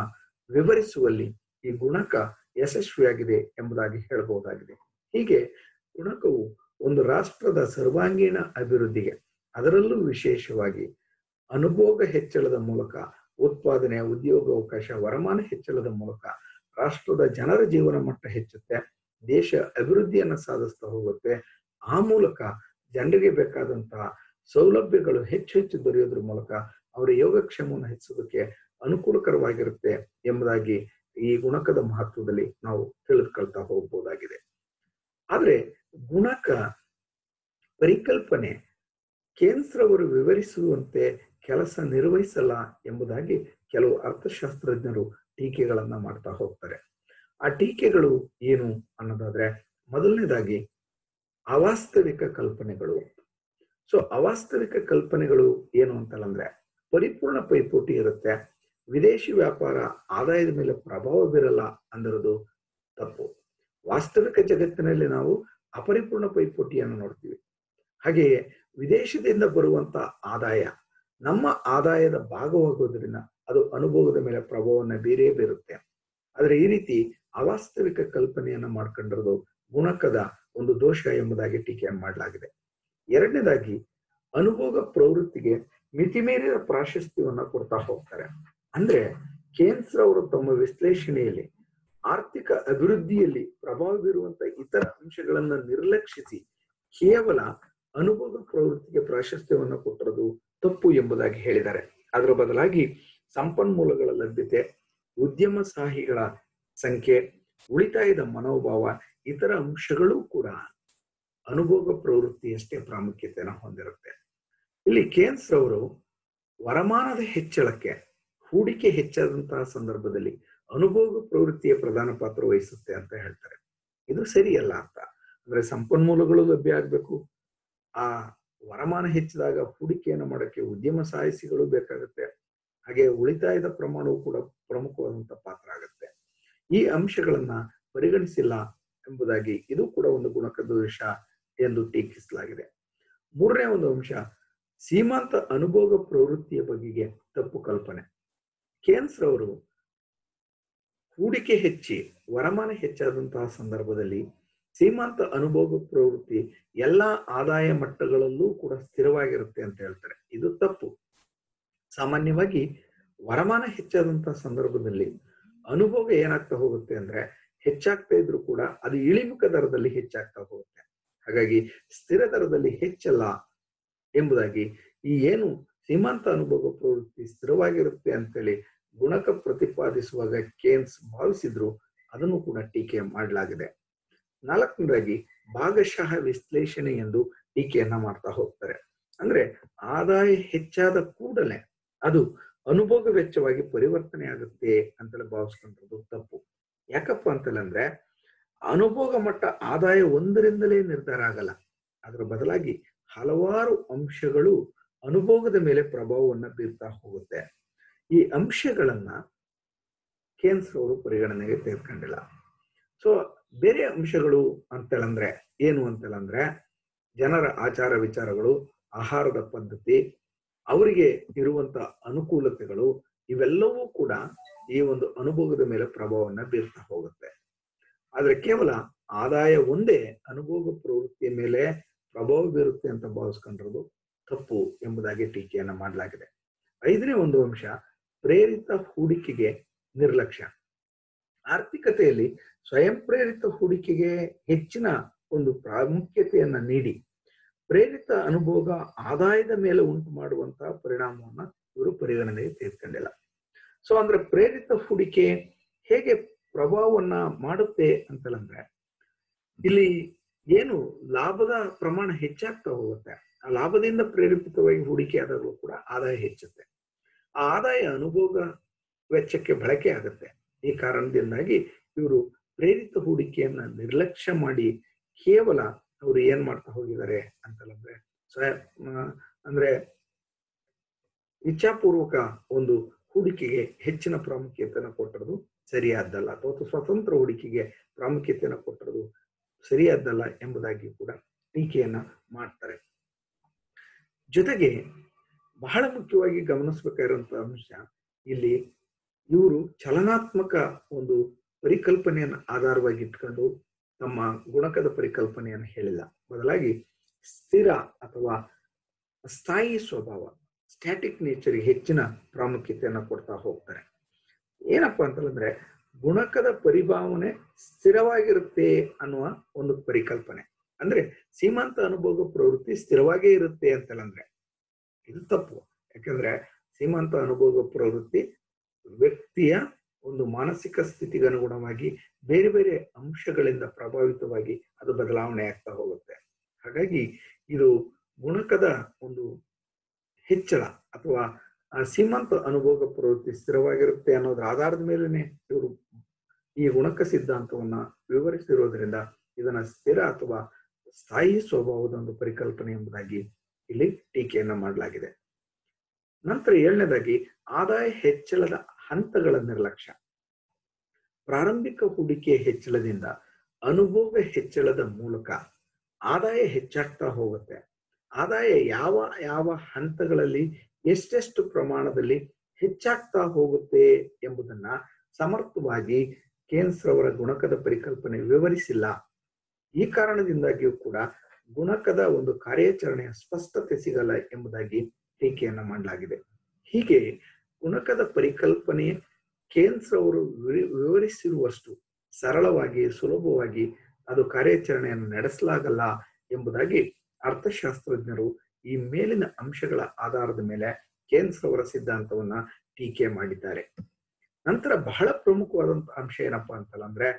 ವಿವರಿಸುವಲ್ಲಿ ಈ ಗುಣಕ ಯಶಸ್ವಿಯಾಗಿದೆ ಎಂಬುದಾಗಿ ಹೇಳಬಹುದಾಗಿದೆ. ಹೀಗೆ ಗುಣಕವು ಒಂದು ರಾಷ್ಟ್ರದ ಸರ್ವಾಂಗೀಣ ಅಭಿವೃದ್ಧಿಗೆ, ಅದರಲ್ಲೂ ವಿಶೇಷವಾಗಿ ಅನುಭೋಗ ಹೆಚ್ಚಳದ ಮೂಲಕ ಉತ್ಪಾದನೆ, ಉದ್ಯೋಗಾವಕಾಶ, ವರಮಾನ ಹೆಚ್ಚಳದ ಮೂಲಕ ರಾಷ್ಟ್ರದ ಜನರ ಜೀವನ ಮಟ್ಟ ಹೆಚ್ಚುತ್ತೆ, ದೇಶ ಅಭಿವೃದ್ಧಿಯನ್ನ ಸಾಧಿಸ್ತಾ ಹೋಗುತ್ತೆ. ಆ ಮೂಲಕ ಜನರಿಗೆ ಬೇಕಾದಂತಹ ಸೌಲಭ್ಯಗಳು ಹೆಚ್ಚು ದೊರೆಯೋದ್ರ ಮೂಲಕ ಅವರ ಯೋಗಕ್ಷೇಮವನ್ನು ಹೆಚ್ಚಿಸೋದಕ್ಕೆ ಅನುಕೂಲಕರವಾಗಿರುತ್ತೆ ಎಂಬುದಾಗಿ ಈ ಗುಣಕದ ಮಹತ್ವದಲ್ಲಿ ನಾವು ತಿಳಿದುಕೊಳ್ತಾ ಹೋಗಬಹುದಾಗಿದೆ. ಆದ್ರೆ ಗುಣಕ ಪರಿಕಲ್ಪನೆ ಕೇನ್ಸ್ ರವರು ವಿವರಿಸುವಂತೆ ಕೆಲಸ ನಿರ್ವಹಿಸಲ್ಲ ಎಂಬುದಾಗಿ ಕೆಲವು ಅರ್ಥಶಾಸ್ತ್ರಜ್ಞರು ಟೀಕೆಗಳನ್ನ ಮಾಡ್ತಾ ಹೋಗ್ತಾರೆ. ಆ ಟೀಕೆಗಳು ಏನು ಅನ್ನೋದಾದ್ರೆ ಮೊದಲನೇದಾಗಿ ಅವಾಸ್ತವಿಕ ಕಲ್ಪನೆಗಳು. ಸೊ ಅವಾಸ್ತವಿಕ ಕಲ್ಪನೆಗಳು ಏನು ಅಂತಂದ್ರೆ ಪರಿಪೂರ್ಣ ಪೈಪೋಟಿ ಇರುತ್ತೆ, ವಿದೇಶಿ ವ್ಯಾಪಾರ ಆದಾಯದ ಮೇಲೆ ಪ್ರಭಾವ ಬೀರಲ್ಲ ಅಂದಿರೋದು ತಪ್ಪು. ವಾಸ್ತವಿಕ ಜಗತ್ತಿನಲ್ಲಿ ನಾವು ಅಪರಿಪೂರ್ಣ ಪೈಪೋಟಿಯನ್ನು ನೋಡ್ತೀವಿ. ಹಾಗೆಯೇ ವಿದೇಶದಿಂದ ಬರುವಂತ ಆದಾಯ ನಮ್ಮ ಆದಾಯದ ಭಾಗವಾಗೋದ್ರಿಂದ ಅದು ಅನುಭವದ ಮೇಲೆ ಪ್ರಭಾವವನ್ನು ಬೀರುತ್ತೆ. ಆದ್ರೆ ಈ ರೀತಿ ಅವಾಸ್ತವಿಕ ಕಲ್ಪನೆಯನ್ನ ಮಾಡ್ಕೊಂಡಿರೋದು ಗುಣಕದ ಒಂದು ದೋಷ ಎಂಬುದಾಗಿ ಟೀಕೆಯನ್ನು ಮಾಡಲಾಗಿದೆ. ಎರಡನೇದಾಗಿ ಅನುಭೋಗ ಪ್ರವೃತ್ತಿಗೆ ಮಿತಿಮೀರಿದ ಪ್ರಾಶಸ್ತ್ಯವನ್ನ ಕೊಡ್ತಾ ಹೋಗ್ತಾರೆ. ಅಂದ್ರೆ ಕೇನ್ಸ್ ರವರು ತಮ್ಮ ವಿಶ್ಲೇಷಣೆಯಲ್ಲಿ ಆರ್ಥಿಕ ಅಭಿವೃದ್ಧಿಯಲ್ಲಿ ಪ್ರಭಾವ ಬೀರುವಂತ ಇತರ ಅಂಶಗಳನ್ನ ನಿರ್ಲಕ್ಷಿಸಿ ಕೇವಲ ಅನುಭೋಗ ಪ್ರವೃತ್ತಿಗೆ ಪ್ರಾಶಸ್ತ್ಯವನ್ನು ಕೊಟ್ಟಿರೋದು ತಪ್ಪು ಎಂಬುದಾಗಿ ಹೇಳಿದ್ದಾರೆ. ಅದರ ಬದಲಾಗಿ ಸಂಪನ್ಮೂಲಗಳ ಲಭ್ಯತೆ, ಉದ್ಯಮಸಾಹಿಗಳ ಸಂಖ್ಯೆ, ಉಳಿತಾಯದ ಮನೋಭಾವ, ಇತರ ಅಂಶಗಳು ಕೂಡ ಅನುಭೋಗ ಪ್ರವೃತ್ತಿಯಷ್ಟೇ ಪ್ರಾಮುಖ್ಯತೆಯನ್ನು ಹೊಂದಿರುತ್ತೆ. ಇಲ್ಲಿ ಕೇನ್ಸ್ ರವರು ವರಮಾನದ ಹೆಚ್ಚಳಕ್ಕೆ ಹೂಡಿಕೆ ಹೆಚ್ಚಾದಂತಹ ಸಂದರ್ಭದಲ್ಲಿ ಅನುಭೋಗ ಪ್ರವೃತ್ತಿಯ ಪ್ರಧಾನ ಪಾತ್ರ ವಹಿಸುತ್ತೆ ಅಂತ ಹೇಳ್ತಾರೆ. ಇದು ಸರಿಯಲ್ಲ ಅಂತ. ಅಂದ್ರೆ ಸಂಪನ್ಮೂಲಗಳು ಲಭ್ಯ ಆಗ್ಬೇಕು, ಆ ವರಮಾನ ಹೆಚ್ಚಿದಾಗ ಹೂಡಿಕೆಯನ್ನು ಮಾಡಕ್ಕೆ ಉದ್ಯಮ ಸಾಹಸಿಗಳು ಬೇಕಾಗುತ್ತೆ, ಹಾಗೆ ಉಳಿತಾಯದ ಪ್ರಮಾಣವು ಕೂಡ ಪ್ರಮುಖವಾದಂತ ಪಾತ್ರ ಆಗುತ್ತೆ. ಈ ಅಂಶಗಳನ್ನ ಪರಿಗಣಿಸಿಲ್ಲ ಎಂಬುದಾಗಿ ಇದು ಕೂಡ ಒಂದು ಗುಣಕದ ದೋಷ ಎಂದು ಟೀಕಿಸಲಾಗಿದೆ. ಮೂರನೇ ಒಂದು ಅಂಶ ಸೀಮಾಂತ ಅನುಭೋಗ ಪ್ರವೃತ್ತಿಯ ಬಗೆಗೆ ತಪ್ಪು ಕಲ್ಪನೆ. ಕೇನ್ಸ್ ರವರು ಹೂಡಿಕೆ ಹೆಚ್ಚಿ ವರಮಾನ ಹೆಚ್ಚಾದಂತಹ ಸಂದರ್ಭದಲ್ಲಿ ಸೀಮಾಂತ ಅನುಭೋಗ ಪ್ರವೃತ್ತಿ ಎಲ್ಲಾ ಆದಾಯ ಮಟ್ಟಗಳಲ್ಲೂ ಕೂಡ ಸ್ಥಿರವಾಗಿರುತ್ತೆ ಅಂತ ಹೇಳ್ತಾರೆ. ಇದು ತಪ್ಪು. ಸಾಮಾನ್ಯವಾಗಿ ವರಮಾನ ಹೆಚ್ಚಾದಂತಹ ಸಂದರ್ಭದಲ್ಲಿ ಅನುಭೋಗ ಏನಾಗ್ತಾ ಹೋಗುತ್ತೆ ಅಂದ್ರೆ ಹೆಚ್ಚಾಗ್ತಾ ಇದ್ರು ಕೂಡ ಅದು ಇಳಿಮುಖ ದರದಲ್ಲಿ ಹೆಚ್ಚಾಗ್ತಾ ಹೋಗುತ್ತೆ. ಹಾಗಾಗಿ ಸ್ಥಿರ ದರದಲ್ಲಿ ಹೆಚ್ಚಲ್ಲ ಎಂಬುದಾಗಿ ಈ ಏನು ಸೀಮಾಂತ ಅನುಭೋಗ ಪ್ರವೃತ್ತಿ ಸ್ಥಿರವಾಗಿರುತ್ತೆ ಅಂತೇಳಿ ಗುಣಕ ಪ್ರತಿಪಾದಿಸುವಾಗ ಕೇನ್ಸ್ ಭಾವಿಸಿದ್ರು, ಅದನ್ನು ಕೂಡ ಟೀಕೆ ಮಾಡಲಾಗಿದೆ. ನಾಲ್ಕನೇದಾಗಿ ಭಾಗಶಃ ವಿಶ್ಲೇಷಣೆ ಎಂದು ಟೀಕೆಯನ್ನ ಮಾಡ್ತಾ ಹೋಗ್ತಾರೆ. ಅಂದ್ರೆ ಆದಾಯ ಹೆಚ್ಚಾದ ಕೂಡಲೇ ಅದು ಅನುಭೋಗ ವೆಚ್ಚವಾಗಿ ಪರಿವರ್ತನೆ ಆಗುತ್ತೆ ಅಂತೇಳಿ ಭಾವಿಸ್ಕೊಂಡ್ರದು ತಪ್ಪು. ಯಾಕಪ್ಪ ಅಂತಂದ್ರೆ ಅನುಭೋಗ ಮಟ್ಟ ಆದಾಯ ಒಂದರಿಂದಲೇ ನಿರ್ಧಾರ ಆಗಲ್ಲ. ಅದರ ಬದಲಾಗಿ ಹಲವಾರು ಅಂಶಗಳು ಅನುಭೋಗದ ಮೇಲೆ ಪ್ರಭಾವವನ್ನ ಬೀರ್ತಾ ಹೋಗುತ್ತೆ. ಈ ಅಂಶಗಳನ್ನ ಕೇನ್ಸ್ ಅವರು ಪರಿಗಣನೆಗೆ ತೆಗೆದುಕೊಂಡಿಲ್ಲ. ಸೊ ಬೇರೆ ಅಂಶಗಳು ಅಂತೇಳಂದ್ರೆ ಏನು ಅಂತೇಳಂದ್ರೆ ಜನರ ಆಚಾರ ವಿಚಾರಗಳು, ಆಹಾರದ ಪದ್ಧತಿ, ಅವರಿಗೆ ಇರುವಂತ ಅನುಕೂಲತೆಗಳು, ಇವೆಲ್ಲವೂ ಕೂಡ ಈ ಒಂದು ಅನುಭೋಗದ ಮೇಲೆ ಪ್ರಭಾವವನ್ನ ಬೀರ್ತಾ ಹೋಗುತ್ತೆ. ಆದ್ರೆ ಕೇವಲ ಆದಾಯ ಒಂದೇ ಅನುಭೋಗ ಪ್ರವೃತ್ತಿಯ ಮೇಲೆ ಪ್ರಭಾವ ಬೀರುತ್ತೆ ಅಂತ ಭಾವಿಸ್ಕೊಂಡಿರೋದು ತಪ್ಪು ಎಂಬುದಾಗಿ ಟೀಕೆಯನ್ನ ಮಾಡಲಾಗಿದೆ. 5ನೇ ಒಂದು ಅಂಶ, ಪ್ರೇರಿತ ಹೂಡಿಕೆಗೆ ನಿರ್ಲಕ್ಷ್ಯ. ಆರ್ಥಿಕತೆಯಲ್ಲಿ ಸ್ವಯಂ ಪ್ರೇರಿತ ಹೂಡಿಕೆಗೆ ಹೆಚ್ಚಿನ ಒಂದು ಪ್ರಾಮುಖ್ಯತೆಯನ್ನ ನೀಡಿ ಪ್ರೇರಿತ ಅನುಭೋಗ ಆದಾಯದ ಮೇಲೆ ಉಂಟು ಮಾಡುವಂತಹ ಪರಿಣಾಮವನ್ನ ಇವರು ಪರಿಗಣನೆಗೆ ತೆಗೆದುಕೊಂಡಿಲ್ಲ. ಸೊ ಅಂದ್ರೆ ಪ್ರೇರಿತ ಹೂಡಿಕೆ ಹೇಗೆ ಪ್ರಭಾವವನ್ನ ಮಾಡುತ್ತೆ ಅಂತಂದ್ರೆ, ಇಲ್ಲಿ ಏನು ಲಾಭದ ಪ್ರಮಾಣ ಹೆಚ್ಚಾಗ್ತಾ ಹೋಗುತ್ತೆ, ಆ ಲಾಭದಿಂದ ಪ್ರೇರೇಪಿತವಾಗಿ ಹೂಡಿಕೆ ಆದಾಗಲೂ ಕೂಡ ಆದಾಯ ಹೆಚ್ಚುತ್ತೆ. ಆ ಆದಾಯ ಅನುಭೋಗ ವೆಚ್ಚಕ್ಕೆ ಬಳಕೆ ಆಗುತ್ತೆ. ಈ ಕಾರಣದಿಂದಾಗಿ ಇವರು ಪ್ರೇರಿತ ಹೂಡಿಕೆಯನ್ನ ನಿರ್ಲಕ್ಷ್ಯ ಮಾಡಿ ಕೇವಲ ಅವರು ಏನ್ ಮಾಡ್ತಾ ಹೋಗಿದ್ದಾರೆ ಅಂತಂದ್ರೆ ಅಂದ್ರೆ ಇಚ್ಛಾಪೂರ್ವಕ ಒಂದು ಹೂಡಿಕೆಗೆ ಹೆಚ್ಚಿನ ಪ್ರಾಮುಖ್ಯತೆಯನ್ನು ಕೊಟ್ಟಿರೋದು ಸರಿಯಾದ್ದಲ್ಲ, ಅಥವಾ ಸ್ವತಂತ್ರ ಹೂಡಿಕೆಗೆ ಪ್ರಾಮುಖ್ಯತೆಯನ್ನು ಕೊಟ್ಟಿರೋದು ಸರಿಯಾದ್ದಲ್ಲ ಎಂಬುದಾಗಿ ಕೂಡ ಟೀಕೆಯನ್ನ ಮಾಡ್ತಾರೆ. ಜೊತೆಗೆ ಬಹಳ ಮುಖ್ಯವಾಗಿ ಗಮನಿಸಬೇಕಾಗಿರುವಂತಹ ಅಂಶ, ಇಲ್ಲಿ ಇವರು ಚಲನಾತ್ಮಕ ಒಂದು ಪರಿಕಲ್ಪನೆಯನ್ನು ಆಧಾರವಾಗಿ ಇಟ್ಕೊಂಡು ತಮ್ಮ ಗುಣಕದ ಪರಿಕಲ್ಪನೆಯನ್ನು ಹೇಳಿಲ್ಲ. ಬದಲಾಗಿ ಸ್ಥಿರ ಅಥವಾ ಸ್ಥಾಯಿ ಸ್ವಭಾವ, ಸ್ಟ್ಯಾಟಿಕ್ ನೇಚರ್ಗೆ ಹೆಚ್ಚಿನ ಪ್ರಾಮುಖ್ಯತೆಯನ್ನು ಕೊಡ್ತಾ ಹೋಗ್ತಾರೆ. ಏನಪ್ಪಾ ಅಂತಂದ್ರೆ ಗುಣಕದ ಪರಿಭಾವನೆ ಸ್ಥಿರವಾಗಿರುತ್ತೆ ಅನ್ನುವ ಒಂದು ಪರಿಕಲ್ಪನೆ. ಅಂದ್ರೆ ಸೀಮಾಂತ ಅನುಭೋಗ ಪ್ರವೃತ್ತಿ ಸ್ಥಿರವಾಗೇ ಇರುತ್ತೆ ಅಂತಂದ್ರೆ ಇದು ತಪ್ಪು. ಯಾಕಂದ್ರೆ ಸೀಮಾಂತ ಅನುಭೋಗ ಪ್ರವೃತ್ತಿ ವ್ಯಕ್ತಿಯ ಒಂದು ಮಾನಸಿಕ ಸ್ಥಿತಿಗೆ ಅನುಗುಣವಾಗಿ ಬೇರೆ ಬೇರೆ ಅಂಶಗಳಿಂದ ಪ್ರಭಾವಿತವಾಗಿ ಅದು ಬದಲಾವಣೆ ಆಗ್ತಾ ಹೋಗುತ್ತೆ. ಹಾಗಾಗಿ ಇದು ಗುಣಕದ ಒಂದು ಹೆಚ್ಚಳ ಅಥವಾ ಸೀಮಾಂತ ಅನುಭೋಗ ಪ್ರವೃತ್ತಿ ಸ್ಥಿರವಾಗಿರುತ್ತೆ ಅನ್ನೋದ್ರ ಆಧಾರದ ಮೇಲೆನೆ ಇವರು ಈ ಗುಣಕ ಸಿದ್ಧಾಂತವನ್ನ ವಿವರಿಸಿರೋದ್ರಿಂದ ಇದನ್ನ ಸ್ಥಿರ ಅಥವಾ ಸ್ಥಾಯಿ ಸ್ವಭಾವದ ಒಂದು ಪರಿಕಲ್ಪನೆ ಎಂಬುದಾಗಿ ಇಲ್ಲಿ ಟೀಕೆಯನ್ನ ಮಾಡಲಾಗಿದೆ. ನಂತರ 7ನೇದಾಗಿ ಆದಾಯ ಹೆಚ್ಚಳದ ಹಂತಗಳ ನಿರ್ಲಕ್ಷ್ಯ. ಪ್ರಾರಂಭಿಕ ಹೂಡಿಕೆಯ ಹೆಚ್ಚಳದಿಂದ ಅನುಭೋಗ ಹೆಚ್ಚಳದ ಮೂಲಕ ಆದಾಯ ಹೆಚ್ಚಾಗ್ತಾ ಹೋಗುತ್ತೆ. ಆದಾಯ ಯಾವ ಯಾವ ಹಂತಗಳಲ್ಲಿ ಎಷ್ಟೆಷ್ಟು ಪ್ರಮಾಣದಲ್ಲಿ ಹೆಚ್ಚಾಗ್ತಾ ಹೋಗುತ್ತೆ ಎಂಬುದನ್ನ ಸಮರ್ಥವಾಗಿ ಕೇನ್ಸ್ ರವರ ಗುಣಕದ ಪರಿಕಲ್ಪನೆ ವಿವರಿಸಿಲ್ಲ. ಈ ಕಾರಣದಿಂದಾಗಿಯೂ ಕೂಡ ಗುಣಕದ ಒಂದು ಕಾರ್ಯಾಚರಣೆಯ ಸ್ಪಷ್ಟತೆ ಸಿಗಲ್ಲ ಎಂಬುದಾಗಿ ಟೀಕೆಯನ್ನ ಮಾಡಲಾಗಿದೆ. ಹೀಗೆ ಗುಣಕದ ಪರಿಕಲ್ಪನೆ ಕೇನ್ಸ್ ಅವರು ವಿವರಿಸಿರುವಷ್ಟು ಸರಳವಾಗಿ ಸುಲಭವಾಗಿ ಅದು ಕಾರ್ಯಾಚರಣೆಯನ್ನು ನಡೆಸಲಾಗಲ್ಲ ಎಂಬುದಾಗಿ ಅರ್ಥಶಾಸ್ತ್ರಜ್ಞರು ಈ ಮೇಲಿನ ಅಂಶಗಳ ಆಧಾರದ ಮೇಲೆ ಕೇನ್ಸ್ ಅವರ ಸಿದ್ಧಾಂತವನ್ನ ಟೀಕೆ ಮಾಡಿದ್ದಾರೆ. ನಂತರ ಬಹಳ ಪ್ರಮುಖವಾದಂತಹ ಅಂಶ ಏನಪ್ಪಾ ಅಂತಂದ್ರೆ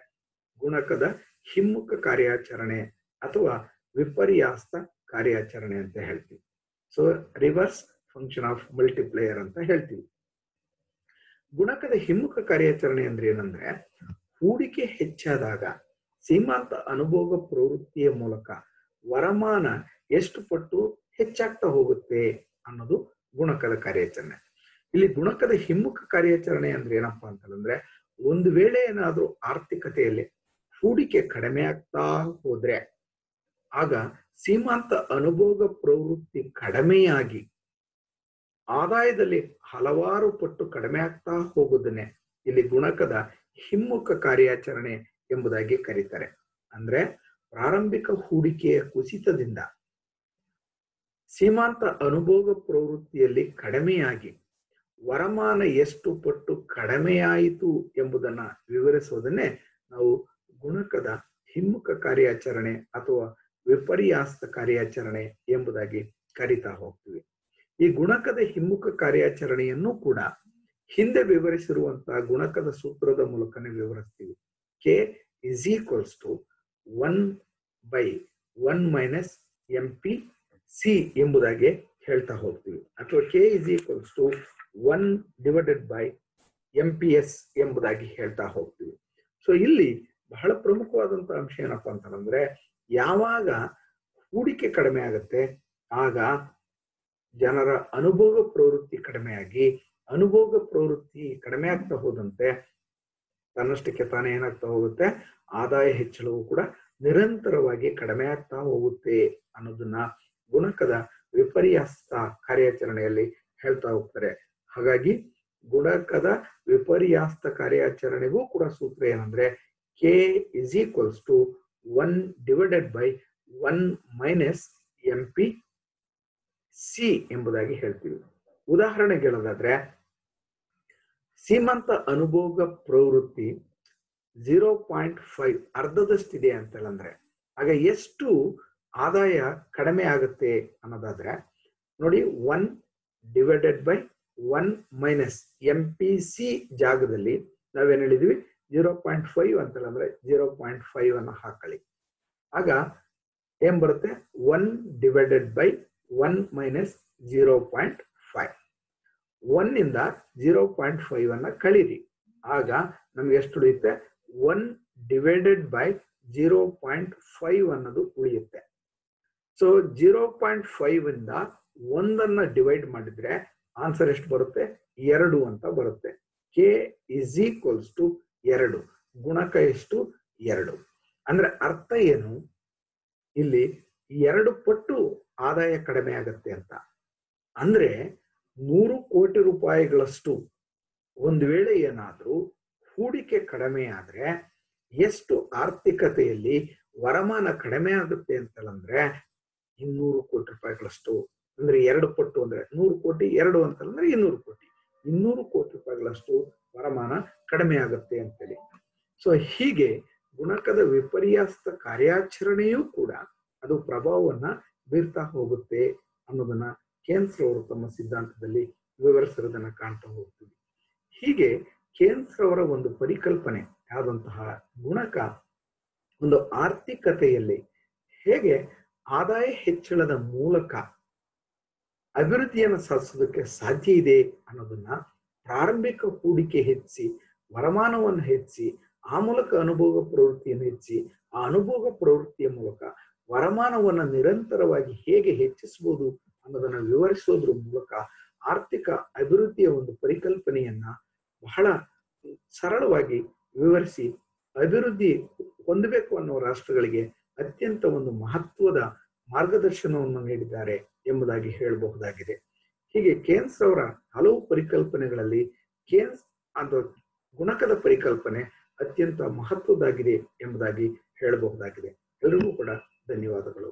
ಗುಣಕದ ಹಿಮ್ಮುಖ ಕಾರ್ಯಾಚರಣೆ ಅಥವಾ ವಿಪರ್ಯಾಸ್ತ ಕಾರ್ಯಾಚರಣೆ ಅಂತ ಹೇಳ್ತೀವಿ. So reverse function of multiplier ಅಂತ ಹೇಳ್ತೀವಿ. ಗುಣಕದ ಹಿಮ್ಮುಖ ಕಾರ್ಯಾಚರಣೆ ಅಂದ್ರೆ ಏನಂದ್ರೆ ಹೂಡಿಕೆ ಹೆಚ್ಚಾದಾಗ ಸೀಮಾಂತ ಅನುಭೋಗ ಪ್ರವೃತ್ತಿಯ ಮೂಲಕ ವರಮಾನ ಎಷ್ಟು ಪಟ್ಟು ಹೆಚ್ಚಾಗ್ತಾ ಹೋಗುತ್ತೆ ಅನ್ನೋದು ಗುಣಕದ ಕಾರ್ಯಾಚರಣೆ. ಇಲ್ಲಿ ಗುಣಕದ ಹಿಮ್ಮುಖ ಕಾರ್ಯಾಚರಣೆ ಅಂದ್ರೆ ಏನಪ್ಪಾ ಅಂತಂದ್ರೆ ಒಂದು ವೇಳೆ ಏನಾದ್ರೂ ಆರ್ಥಿಕತೆಯಲ್ಲಿ ಹೂಡಿಕೆ ಕಡಿಮೆ ಆಗ್ತಾ ಹೋದ್ರೆ ಆಗ ಸೀಮಾಂತ ಅನುಭೋಗ ಪ್ರವೃತ್ತಿ ಕಡಿಮೆಯಾಗಿ ಆದಾಯದಲ್ಲಿ ಹಲವಾರು ಪಟ್ಟು ಕಡಿಮೆ ಆಗ್ತಾ ಹೋಗುವುದನ್ನೇ ಇಲ್ಲಿ ಗುಣಕದ ಹಿಮ್ಮುಖ ಕಾರ್ಯಾಚರಣೆ ಎಂಬುದಾಗಿ ಕರೀತಾರೆ. ಅಂದ್ರೆ ಪ್ರಾರಂಭಿಕ ಹೂಡಿಕೆಯ ಕುಸಿತದಿಂದ ಸೀಮಾಂತ ಅನುಭೋಗ ಪ್ರವೃತ್ತಿಯಲ್ಲಿ ಕಡಿಮೆಯಾಗಿ ವರಮಾನ ಎಷ್ಟು ಪಟ್ಟು ಕಡಿಮೆಯಾಯಿತು ಎಂಬುದನ್ನ ವಿವರಿಸುವುದನ್ನೇ ನಾವು ಗುಣಕದ ಹಿಮ್ಮುಖ ಕಾರ್ಯಾಚರಣೆ ಅಥವಾ ವಿಪರ್ಯಾಸ್ತ ಕಾರ್ಯಾಚರಣೆ ಎಂಬುದಾಗಿ ಕರೀತಾ ಹೋಗ್ತೀವಿ. ಈ ಗುಣಕದ ಹಿಮ್ಮುಖ ಕಾರ್ಯಾಚರಣೆಯನ್ನು ಕೂಡ ಹಿಂದೆ ವಿವರಿಸಿರುವಂತಹ ಗುಣಕದ ಸೂತ್ರದ ಮೂಲಕನೇ ವಿವರಿಸ್ತೀವಿ. K is equals to 1/1 - MPC ಎಂಬುದಾಗಿ ಹೇಳ್ತಾ ಹೋಗ್ತೀವಿ, ಅಥವಾ K is equals to 1/MPS ಎಂಬುದಾಗಿ ಹೇಳ್ತಾ ಹೋಗ್ತೀವಿ. ಸೊ ಇಲ್ಲಿ ಬಹಳ ಪ್ರಮುಖವಾದಂತಹ ಅಂಶ ಏನಪ್ಪಾ ಅಂತಂದ್ರೆ ಯಾವಾಗ ಹೂಡಿಕೆ ಕಡಿಮೆ ಆಗುತ್ತೆ ಆಗ ಜನರ ಅನುಭೋಗ ಪ್ರವೃತ್ತಿ ಕಡಿಮೆಯಾಗಿ, ಅನುಭೋಗ ಪ್ರವೃತ್ತಿ ಕಡಿಮೆ ಆಗ್ತಾ ಹೋದಂತೆ ತನ್ನಷ್ಟಕ್ಕೆ ತಾನೇ ಏನಾಗ್ತಾ ಹೋಗುತ್ತೆ, ಆದಾಯ ಹೆಚ್ಚಳವು ಕೂಡ ನಿರಂತರವಾಗಿ ಕಡಿಮೆ ಆಗ್ತಾ ಹೋಗುತ್ತೆ ಅನ್ನೋದನ್ನ ಗುಣಕದ ವಿಪರ್ಯಾಸ ಕಾರ್ಯಾಚರಣೆಯಲ್ಲಿ ಹೇಳ್ತಾ ಹೋಗ್ತಾರೆ. ಹಾಗಾಗಿ ಗುಣಕದ ವಿಪರ್ಯಾಸ ಕಾರ್ಯಾಚರಣೆಗೂ ಕೂಡ ಸೂತ್ರ ಏನಂದ್ರೆ K is equals to 1 divided by 1 minus MP C ಎಂಬುದಾಗಿ ಹೇಳ್ತೀವಿ. ಉದಾಹರಣೆಗೆ ಹೇಳೋದಾದ್ರೆ ಸೀಮಂತ ಅನುಭೋಗ ಪ್ರವೃತ್ತಿ 0.5 ಅರ್ಧದಷ್ಟಿದೆ ಅಂತಂದ್ರೆ ಆಗ ಎಷ್ಟು ಆದಾಯ ಕಡಿಮೆ ಆಗುತ್ತೆ ಅನ್ನೋದಾದ್ರೆ ನೋಡಿ, 1 ಡಿವೈಡೆಡ್ ಬೈ 1 ಮೈನಸ್ MPC ಜಾಗದಲ್ಲಿ ನಾವೇನ್ ಹೇಳಿದ್ವಿ 0.5 ಅಂತಂದ್ರೆ 0.5 ಅನ್ನು ಹಾಕೊಳ್ಳಿ. ಆಗ ಏನ್ ಬರುತ್ತೆ, 1 ಡಿವೈಡೆಡ್ ಬೈ 1 ಮೈನಸ್ 0.5. 1 ಇಂದ 0.5 ಅನ್ನ ಕಳೀರಿ. ಆಗ ನಮ್ಗೆ ಎಷ್ಟು ಉಳಿಯುತ್ತೆ, 1 ಡಿವೈಡೆಡ್ ಬೈ 0.5 ಅನ್ನೋದು ಉಳಿಯುತ್ತೆ. ಸೊ 0.5 ಇಂದ 1 ಡಿವೈಡ್ ಮಾಡಿದ್ರೆ ಆನ್ಸರ್ ಎಷ್ಟು ಬರುತ್ತೆ, 2 ಅಂತ ಬರುತ್ತೆ. ಕೆ ಇಸ್ ಈಕ್ವಲ್ಸ್ ಟು 2, ಗುಣಕ ಎಷ್ಟು 2. ಅಂದ್ರೆ ಅರ್ಥ ಏನು, ಇಲ್ಲಿ 2 ಪಟ್ಟು ಆದಾಯ ಕಡಿಮೆ ಆಗತ್ತೆ ಅಂತ. ಅಂದ್ರೆ 100 ಕೋಟಿ ರೂಪಾಯಿಗಳಷ್ಟು ಒಂದು ವೇಳೆ ಏನಾದ್ರೂ ಹೂಡಿಕೆ ಕಡಿಮೆ ಆದ್ರೆ ಎಷ್ಟು ಆರ್ಥಿಕತೆಯಲ್ಲಿ ವರಮಾನ ಕಡಿಮೆ ಆಗುತ್ತೆ ಅಂತಂದ್ರೆ 200 ಕೋಟಿ ರೂಪಾಯಿಗಳಷ್ಟು. ಅಂದ್ರೆ 2 ಪಟ್ಟು ಅಂದ್ರೆ 100 ಕೋಟಿ, 2 ಅಂತಂದ್ರೆ 200 ಕೋಟಿ, 200 ಕೋಟಿ ರೂಪಾಯಿಗಳಷ್ಟು ವರಮಾನ ಕಡಿಮೆ ಆಗುತ್ತೆ ಅಂತೇಳಿ. ಸೊ ಹೀಗೆ ಗುಣಕದ ವಿಪರ್ಯಾಸ ಕಾರ್ಯಾಚರಣೆಯೂ ಕೂಡ ಅದು ಪ್ರಭಾವವನ್ನ ಬೀರ್ತಾ ಹೋಗುತ್ತೆ ಅನ್ನೋದನ್ನ ಕೇನ್ಸ್ ಅವರು ತಮ್ಮ ಸಿದ್ಧಾಂತದಲ್ಲಿ ವಿವರಿಸಿರೋದನ್ನ ಕಾಣ್ತಾ ಹೋಗ್ತೀವಿ. ಹೀಗೆ ಕೇನ್ಸ್ ರವರ ಒಂದು ಪರಿಕಲ್ಪನೆ ಆದಂತಹ ಗುಣಕ ಒಂದು ಆರ್ಥಿಕತೆಯಲ್ಲಿ ಹೇಗೆ ಆದಾಯ ಹೆಚ್ಚಳದ ಮೂಲಕ ಅಭಿವೃದ್ಧಿಯನ್ನು ಸಾಧಿಸೋದಕ್ಕೆ ಸಾಧ್ಯ ಇದೆ ಅನ್ನೋದನ್ನ, ಪ್ರಾರಂಭಿಕ ಹೂಡಿಕೆ ಹೆಚ್ಚಿಸಿ ವರಮಾನವನ್ನು ಹೆಚ್ಚಿಸಿ ಆ ಮೂಲಕ ಅನುಭೋಗ ಪ್ರವೃತ್ತಿಯನ್ನು ಹೆಚ್ಚಿಸಿ ಆ ಅನುಭೋಗ ಪ್ರವೃತ್ತಿಯ ಮೂಲಕ ವರಮಾನವನ್ನ ನಿರಂತರವಾಗಿ ಹೇಗೆ ಹೆಚ್ಚಿಸಬಹುದು ಅನ್ನೋದನ್ನ ವಿವರಿಸೋದ್ರ ಮೂಲಕ ಆರ್ಥಿಕ ಅಭಿವೃದ್ಧಿಯ ಒಂದು ಪರಿಕಲ್ಪನೆಯನ್ನ ಬಹಳ ಸರಳವಾಗಿ ವಿವರಿಸಿ ಅಭಿವೃದ್ಧಿ ಹೊಂದಬೇಕು ಅನ್ನೋ ರಾಷ್ಟ್ರಗಳಿಗೆ ಅತ್ಯಂತ ಒಂದು ಮಹತ್ವದ ಮಾರ್ಗದರ್ಶನವನ್ನು ನೀಡಿದ್ದಾರೆ ಎಂಬುದಾಗಿ ಹೇಳಬಹುದಾಗಿದೆ. ಹೀಗೆ ಕೇನ್ಸ್ ಅವರ ಹಲವು ಪರಿಕಲ್ಪನೆಗಳಲ್ಲಿ ಕೇನ್ಸ್ ಅಥವಾ ಗುಣಕದ ಪರಿಕಲ್ಪನೆ ಅತ್ಯಂತ ಮಹತ್ವದ್ದಾಗಿದೆ ಎಂಬುದಾಗಿ ಹೇಳಬಹುದಾಗಿದೆ. ಎಲ್ಲರಿಗೂ ಕೂಡ ಧನ್ಯವಾದಗಳು.